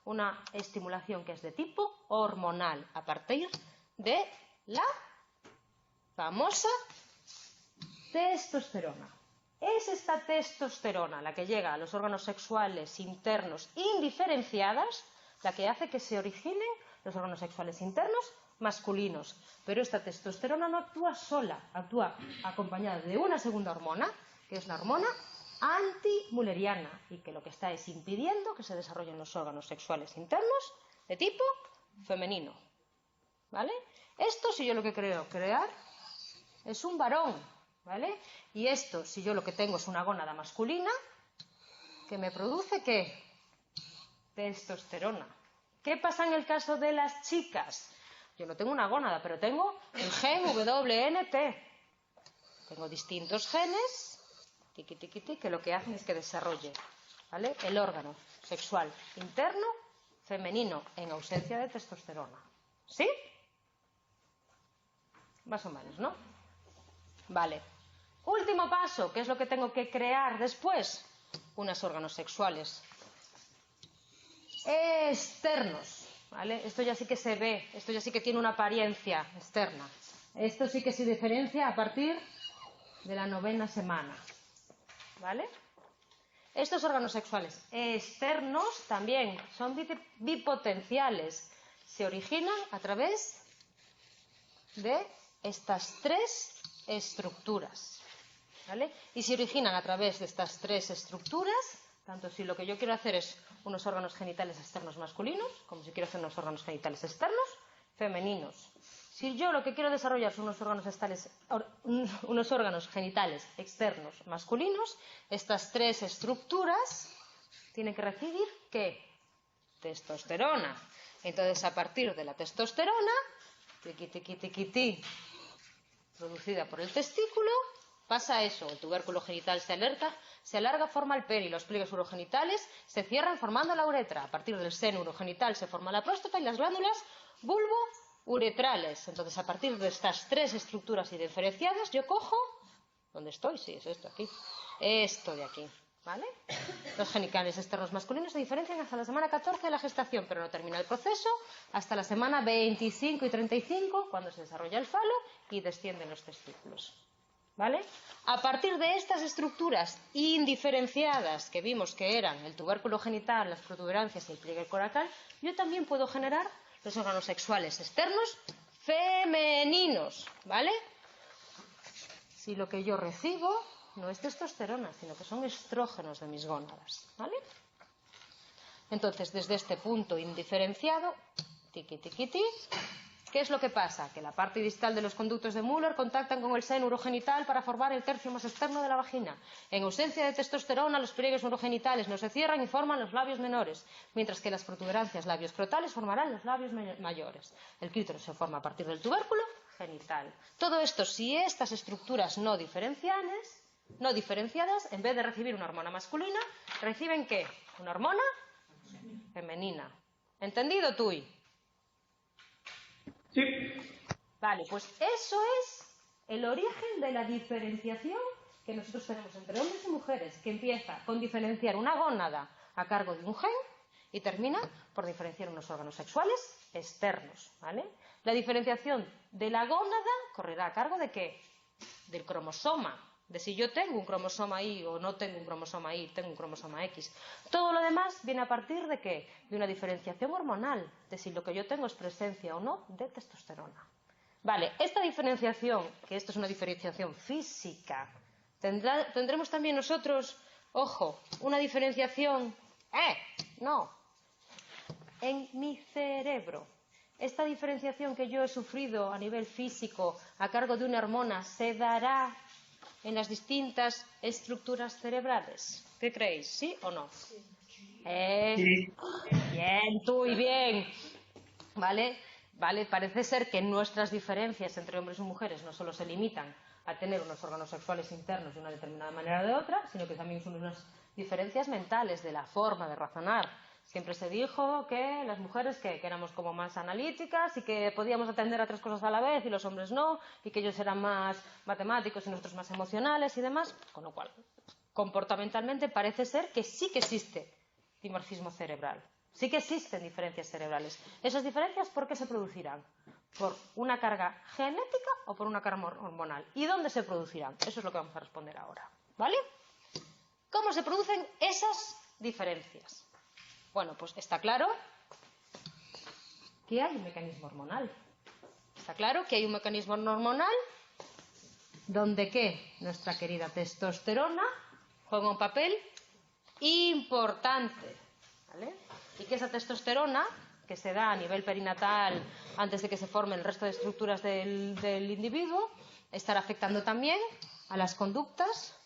una estimulación que es de tipo hormonal, a partir de la famosa testosterona. Es esta testosterona la que llega a los órganos sexuales internos indiferenciadas, la que hace que se originen los órganos sexuales internos masculinos. Pero esta testosterona no actúa sola, actúa acompañada de una segunda hormona, que es la hormona antimülleriana, y que lo que está es impidiendo que se desarrollen los órganos sexuales internos de tipo femenino. ¿Vale? Esto, si yo lo que creo crear es un varón, ¿vale? Y esto, si yo lo que tengo es una gónada masculina, que me produce, ¿qué? Testosterona. ¿Qué pasa en el caso de las chicas? Yo no tengo una gónada, pero tengo el gen WNT. Tengo distintos genes, tiqui, tiqui, tiqui, que lo que hacen es que desarrolle, ¿vale?, el órgano sexual interno femenino en ausencia de testosterona. ¿Sí? Más o menos, ¿no? Vale. Último paso, ¿qué es lo que tengo que crear después? Unos órganos sexuales externos, ¿vale? Esto ya sí que se ve, esto ya sí que tiene una apariencia externa. Esto sí que se diferencia a partir de la 9ª semana, ¿vale? Estos órganos sexuales externos también son bipotenciales. Se originan a través de estas 3 estructuras, ¿vale? Y se originan a través de estas 3 estructuras, tanto si lo que yo quiero hacer es unos órganos genitales externos masculinos, como si quiero hacer unos órganos genitales externos femeninos. Si yo lo que quiero desarrollar son unos órganos genitales externos masculinos, estas 3 estructuras tienen que recibir, ¿qué? Testosterona. Entonces, a partir de la testosterona, tiqui, tiqui, tiqui, ti, producida por el testículo, pasa eso, el tubérculo genital se alarga, forma el pene y los pliegues urogenitales se cierran formando la uretra. A partir del seno urogenital se forma la próstata y las glándulas bulbo-uretrales. Entonces, a partir de estas 3 estructuras diferenciadas, yo cojo, ¿dónde estoy? Sí, es esto aquí, esto de aquí, ¿vale? Los genitales externos masculinos se diferencian hasta la semana 14 de la gestación, pero no termina el proceso hasta la semana 25 y 35, cuando se desarrolla el falo y descienden los testículos. ¿Vale? A partir de estas estructuras indiferenciadas que vimos que eran el tubérculo genital, las protuberancias y el pliegue coracal, yo también puedo generar los órganos sexuales externos femeninos, ¿vale? Si lo que yo recibo no es testosterona, sino que son estrógenos de mis gónadas, ¿vale? Entonces, desde este punto indiferenciado, tiqui, tiqui, ti, ¿qué es lo que pasa? Que la parte distal de los conductos de Müller contactan con el seno urogenital para formar el tercio más externo de la vagina. En ausencia de testosterona, los pliegues urogenitales no se cierran y forman los labios menores, mientras que las protuberancias labios crotales formarán los labios mayores. El clítoris se forma a partir del tubérculo genital. Todo esto, si estas estructuras no diferenciadas, en vez de recibir una hormona masculina, reciben ¿qué? Una hormona femenina. ¿Entendido, Tui? Sí. Vale, pues eso es el origen de la diferenciación que nosotros tenemos entre hombres y mujeres, que empieza con diferenciar una gónada a cargo de un gen y termina por diferenciar unos órganos sexuales externos, ¿vale? La diferenciación de la gónada correrá a cargo de ¿qué? Del cromosoma, de si yo tengo un cromosoma Y o no tengo un cromosoma Y, tengo un cromosoma X. Todo lo demás viene a partir de ¿qué? De una diferenciación hormonal, de si lo que yo tengo es presencia o no de testosterona. Vale, esta diferenciación, que esto es una diferenciación física, tendremos también nosotros, ojo, una diferenciación, no, en mi cerebro. Esta diferenciación que yo he sufrido a nivel físico a cargo de una hormona se dará en las distintas estructuras cerebrales. ¿Qué creéis? ¿Sí o no? Sí. Bien, tú y bien. ¿Vale? Parece ser que nuestras diferencias entre hombres y mujeres no solo se limitan a tener unos órganos sexuales internos de una determinada manera o de otra, sino que también son unas diferencias mentales de la forma de razonar, Siempre se dijo que las mujeres que éramos como más analíticas y que podíamos atender a 3 cosas a la vez y los hombres no, y que ellos eran más matemáticos y nosotros más emocionales y demás, con lo cual, comportamentalmente parece ser que sí que existe dimorfismo cerebral, sí que existen diferencias cerebrales. ¿Esas diferencias por qué se producirán? ¿Por una carga genética o por una carga hormonal? ¿Y dónde se producirán? Eso es lo que vamos a responder ahora, ¿vale? ¿Cómo se producen esas diferencias? Bueno, pues está claro que hay un mecanismo hormonal. Está claro que hay un mecanismo hormonal donde ¿qué? Nuestra querida testosterona juega un papel importante, ¿vale? Y que esa testosterona, que se da a nivel perinatal antes de que se formen el resto de estructuras del individuo, estará afectando también a las conductas,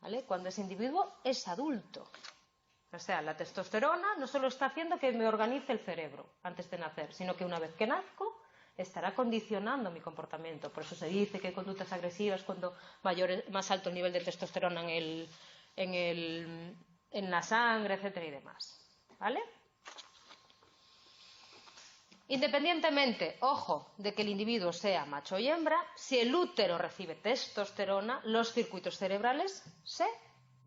¿vale? Cuando ese individuo es adulto. O sea, la testosterona no solo está haciendo que me organice el cerebro antes de nacer, sino que una vez que nazco estará condicionando mi comportamiento. Por eso se dice que hay conductas agresivas cuando más alto el nivel de testosterona en la sangre, etcétera y demás. ¿Vale? Independientemente, ojo, de que el individuo sea macho y hembra, si el útero recibe testosterona, los circuitos cerebrales se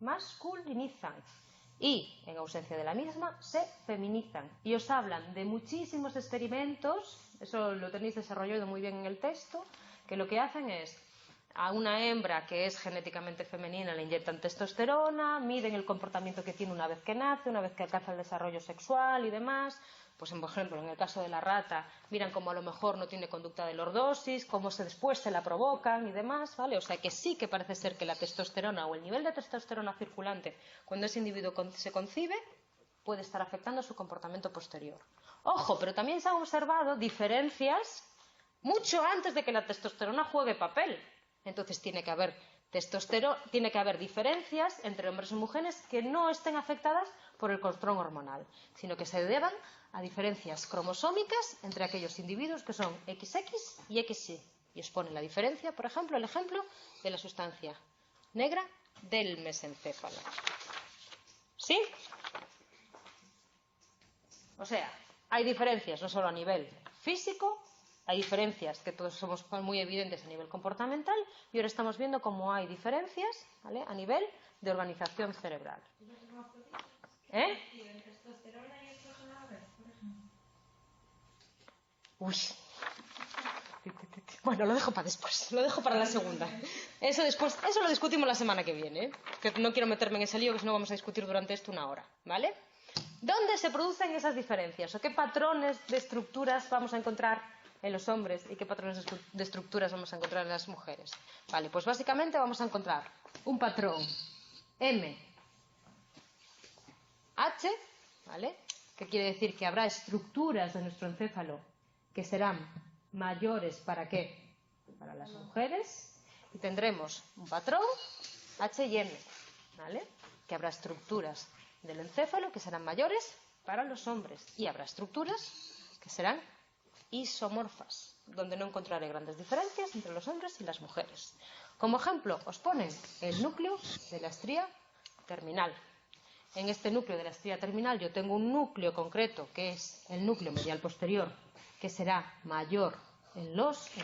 masculinizan y, en ausencia de la misma, se feminizan. Y os hablan de muchísimos experimentos, eso lo tenéis desarrollado muy bien en el texto, que lo que hacen es a una hembra que es genéticamente femenina le inyectan testosterona, miden el comportamiento que tiene una vez que nace, una vez que alcanza el desarrollo sexual y demás. Pues, por ejemplo, en el caso de la rata, miran cómo a lo mejor no tiene conducta de lordosis, cómo después se la provocan y demás, ¿vale? O sea que sí que parece ser que la testosterona o el nivel de testosterona circulante cuando ese individuo se concibe puede estar afectando su comportamiento posterior. Ojo, pero también se han observado diferencias mucho antes de que la testosterona juegue papel. Entonces tiene que haber diferencias entre hombres y mujeres que no estén afectadas por el control hormonal, sino que se deban a diferencias cromosómicas entre aquellos individuos que son XX y XY. Y os pone la diferencia, por ejemplo, el ejemplo de la sustancia negra del mesencéfalo. ¿Sí? O sea, hay diferencias no solo a nivel físico, hay diferencias que todos somos muy evidentes a nivel comportamental y ahora estamos viendo cómo hay diferencias, ¿vale?, a nivel de organización cerebral. Uy. Bueno, lo dejo para después, lo dejo para la segunda. Eso lo discutimos la semana que viene, ¿eh? Que no quiero meterme en ese lío, que si no vamos a discutir durante esto 1 hora, ¿vale? ¿Dónde se producen esas diferencias? ¿O qué patrones de estructuras vamos a encontrar en los hombres y qué patrones de estructuras vamos a encontrar en las mujeres? Vale, pues básicamente vamos a encontrar un patrón M, H, ¿vale? Que quiere decir que habrá estructuras de nuestro encéfalo que serán mayores ¿para qué? Para las mujeres, y tendremos un patrón H y M, ¿vale? Que habrá estructuras del encéfalo que serán mayores para los hombres y habrá estructuras que serán isomorfas, donde no encontraré grandes diferencias entre los hombres y las mujeres. Como ejemplo, os ponen el núcleo de la estría terminal. En este núcleo de la estría terminal yo tengo un núcleo concreto que es el núcleo medial posterior, que será mayor en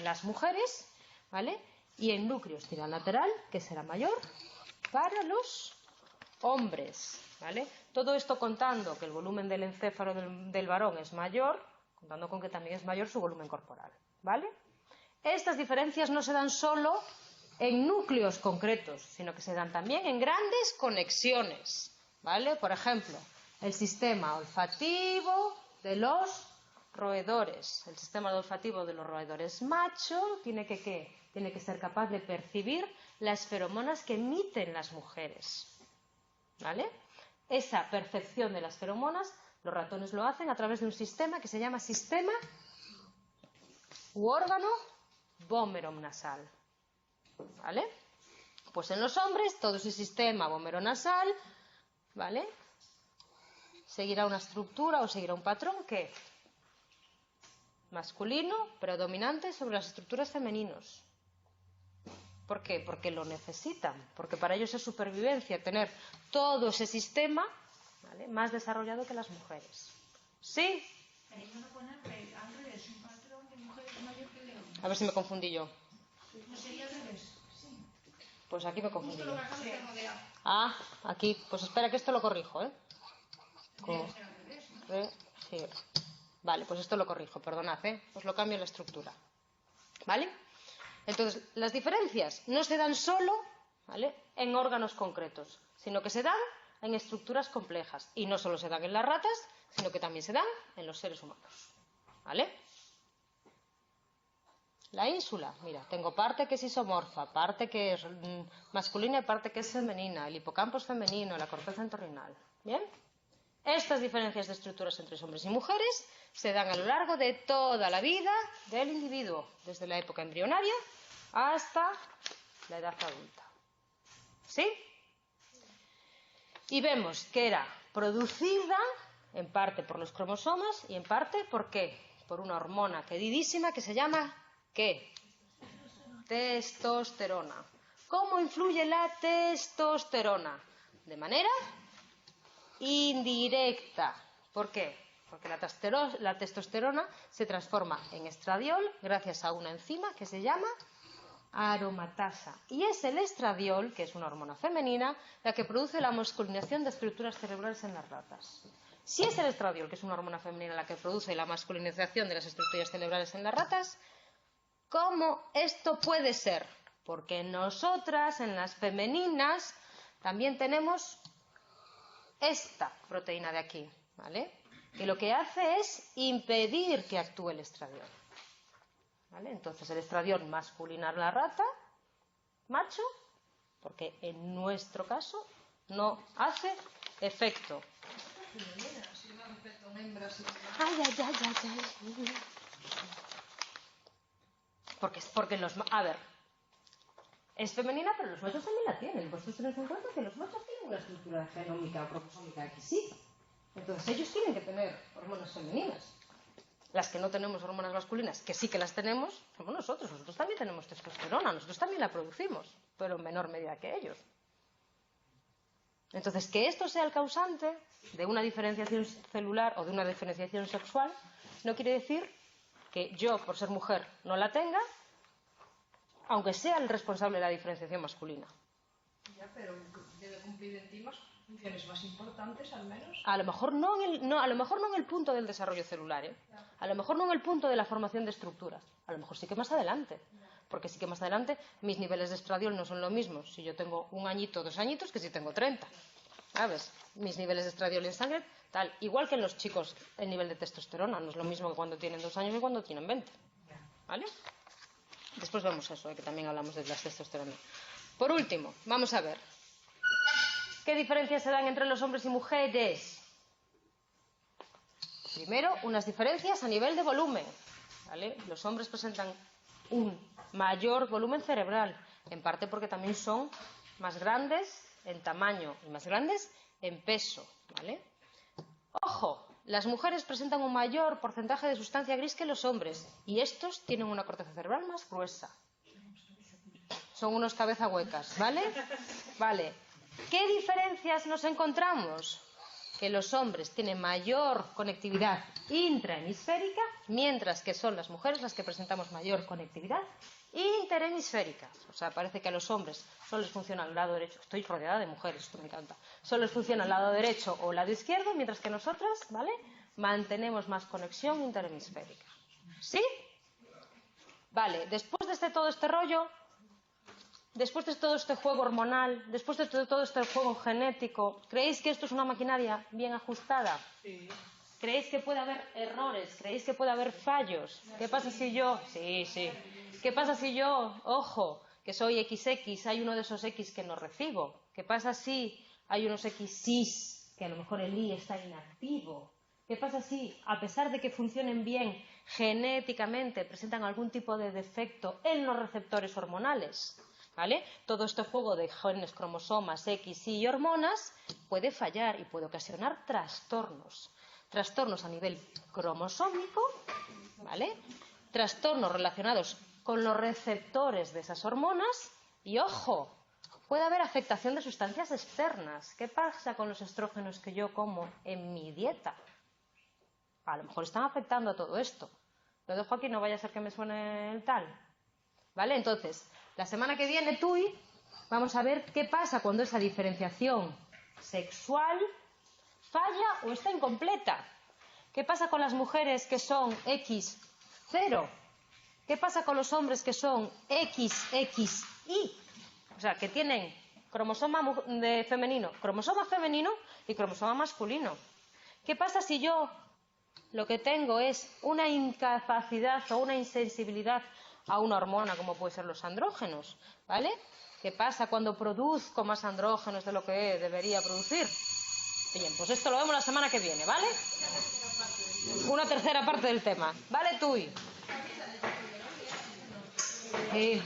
las mujeres, ¿vale? Y el núcleo estría lateral, que será mayor para los hombres, ¿vale? Todo esto contando que el volumen del encéfalo del varón es mayor, contando con que también es mayor su volumen corporal, ¿vale? Estas diferencias no se dan solo en núcleos concretos, sino que se dan también en grandes conexiones, ¿vale? Por ejemplo, el sistema olfativo de los roedores. El sistema olfativo de los roedores macho tiene que ser capaz de percibir las feromonas que emiten las mujeres, ¿vale? Esa percepción de las feromonas, los ratones lo hacen a través de un sistema que se llama sistema u órgano vomeronasal, ¿vale? Pues en los hombres todo ese sistema vomeronasal, ¿vale?, seguirá una estructura o seguirá un patrón que masculino predominante sobre las estructuras femeninos. ¿Por qué? Porque lo necesitan, porque para ellos es supervivencia tener todo ese sistema, ¿vale?, ¿vale? Más desarrollado que las mujeres. ¿Sí? A ver si me confundí yo. Pues aquí me confundí yo. Ah, aquí. Pues espera que esto lo corrijo, ¿eh? Corregir. Vale, pues esto lo corrijo, perdonad, ¿eh? Os lo cambio en la estructura. ¿Vale? Entonces, las diferencias no se dan solo, ¿vale?, en órganos concretos, sino que se dan en estructuras complejas. Y no solo se dan en las ratas, sino que también se dan en los seres humanos. ¿Vale? La ínsula, mira, tengo parte que es isomorfa, parte que es masculina y parte que es femenina. El hipocampo es femenino, la corteza entorrinal. ¿Bien? Estas diferencias de estructuras entre hombres y mujeres se dan a lo largo de toda la vida del individuo, desde la época embrionaria hasta la edad adulta. ¿Sí? Y vemos que era producida en parte por los cromosomas y en parte, ¿por qué? Por una hormona queridísima que se llama, ¿qué? Testosterona. ¿Cómo influye la testosterona? De manera indirecta. ¿Por qué? Porque la testosterona se transforma en estradiol gracias a una enzima que se llama aromatasa. Y es el estradiol, que es una hormona femenina, la que produce la masculinización de estructuras cerebrales en las ratas. Si es el estradiol, que es una hormona femenina, la que produce la masculinización de las estructuras cerebrales en las ratas, ¿cómo esto puede ser? Porque nosotras, en las femeninas, también tenemos esta proteína de aquí, ¿vale?, que lo que hace es impedir que actúe el estradiol. ¿Vale? Entonces el estradiol masculina la rata, macho, porque en nuestro caso no hace efecto. Porque a ver, es femenina, pero los machos también la tienen. Vosotros tenéis en cuenta que los machos tienen una estructura genómica o cromosómica que sí. Entonces ellos tienen que tener hormonas femeninas. Las que no tenemos hormonas masculinas, que sí que las tenemos, somos nosotros. Nosotros también tenemos testosterona, nosotros también la producimos, pero en menor medida que ellos. Entonces, que esto sea el causante de una diferenciación celular o de una diferenciación sexual, no quiere decir que yo, por ser mujer, no la tenga, aunque sea el responsable de la diferenciación masculina. Ya, pero debe cumplir enzimas funciones más importantes, al menos. A lo mejor no en el punto del desarrollo celular, ¿eh? A lo mejor no en el punto de la formación de estructuras. A lo mejor sí que más adelante. Porque sí que más adelante mis niveles de estradiol no son lo mismo si yo tengo 1 añito, 2 añitos, que si tengo 30. ¿Sabes? Mis niveles de estradiol en sangre, tal. Igual que en los chicos el nivel de testosterona. No es lo mismo que cuando tienen 2 años que cuando tienen 20. ¿Vale? Después vemos eso, que también hablamos de la testosterona. Por último, vamos a ver. ¿Qué diferencias se dan entre los hombres y mujeres? Primero, unas diferencias a nivel de volumen, ¿vale? Los hombres presentan un mayor volumen cerebral, en parte porque también son más grandes en tamaño y más grandes en peso, ¿vale? Ojo, las mujeres presentan un mayor porcentaje de sustancia gris que los hombres, y estos tienen una corteza cerebral más gruesa. Son unos cabeza huecas, ¿vale? Vale. ¿Qué diferencias nos encontramos? Que los hombres tienen mayor conectividad intrahemisférica, mientras que son las mujeres las que presentamos mayor conectividad interhemisférica. O sea, parece que a los hombres solo les funciona el lado derecho. Estoy rodeada de mujeres, esto me encanta. Solo les funciona el lado derecho o el lado izquierdo, mientras que nosotras, ¿vale?, mantenemos más conexión interhemisférica. ¿Sí? Vale, después de todo este rollo, después de todo este juego hormonal, después de todo este juego genético, ¿creéis que esto es una maquinaria bien ajustada? Sí. ¿Creéis que puede haber errores? ¿Creéis que puede haber fallos? ¿Qué pasa si yo? Sí. ¿Qué pasa si yo, ojo, que soy XX, hay uno de esos X que no recibo? ¿Qué pasa si hay unos X cis, que a lo mejor el Y está inactivo? ¿Qué pasa si, a pesar de que funcionen bien genéticamente, presentan algún tipo de defecto en los receptores hormonales? ¿Vale? Todo este juego de genes, cromosomas, X, Y y hormonas puede fallar y puede ocasionar trastornos. Trastornos a nivel cromosómico, ¿vale? Trastornos relacionados con los receptores de esas hormonas y, ojo, puede haber afectación de sustancias externas. ¿Qué pasa con los estrógenos que yo como en mi dieta? A lo mejor están afectando a todo esto. Lo dejo aquí, no vaya a ser que me suene el tal. ¿Vale? Entonces, la semana que viene, Tui, vamos a ver qué pasa cuando esa diferenciación sexual falla o está incompleta. ¿Qué pasa con las mujeres que son X0? ¿Qué pasa con los hombres que son XXY? O sea, que tienen cromosoma femenino y cromosoma masculino. ¿Qué pasa si yo lo que tengo es una incapacidad o una insensibilidad a una hormona, como puede ser los andrógenos? ¿Vale? ¿Qué pasa cuando produzco más andrógenos de lo que debería producir? Bien, pues esto lo vemos la semana que viene, ¿vale? Una tercera parte del tema. ¿Vale, Tui? Sí.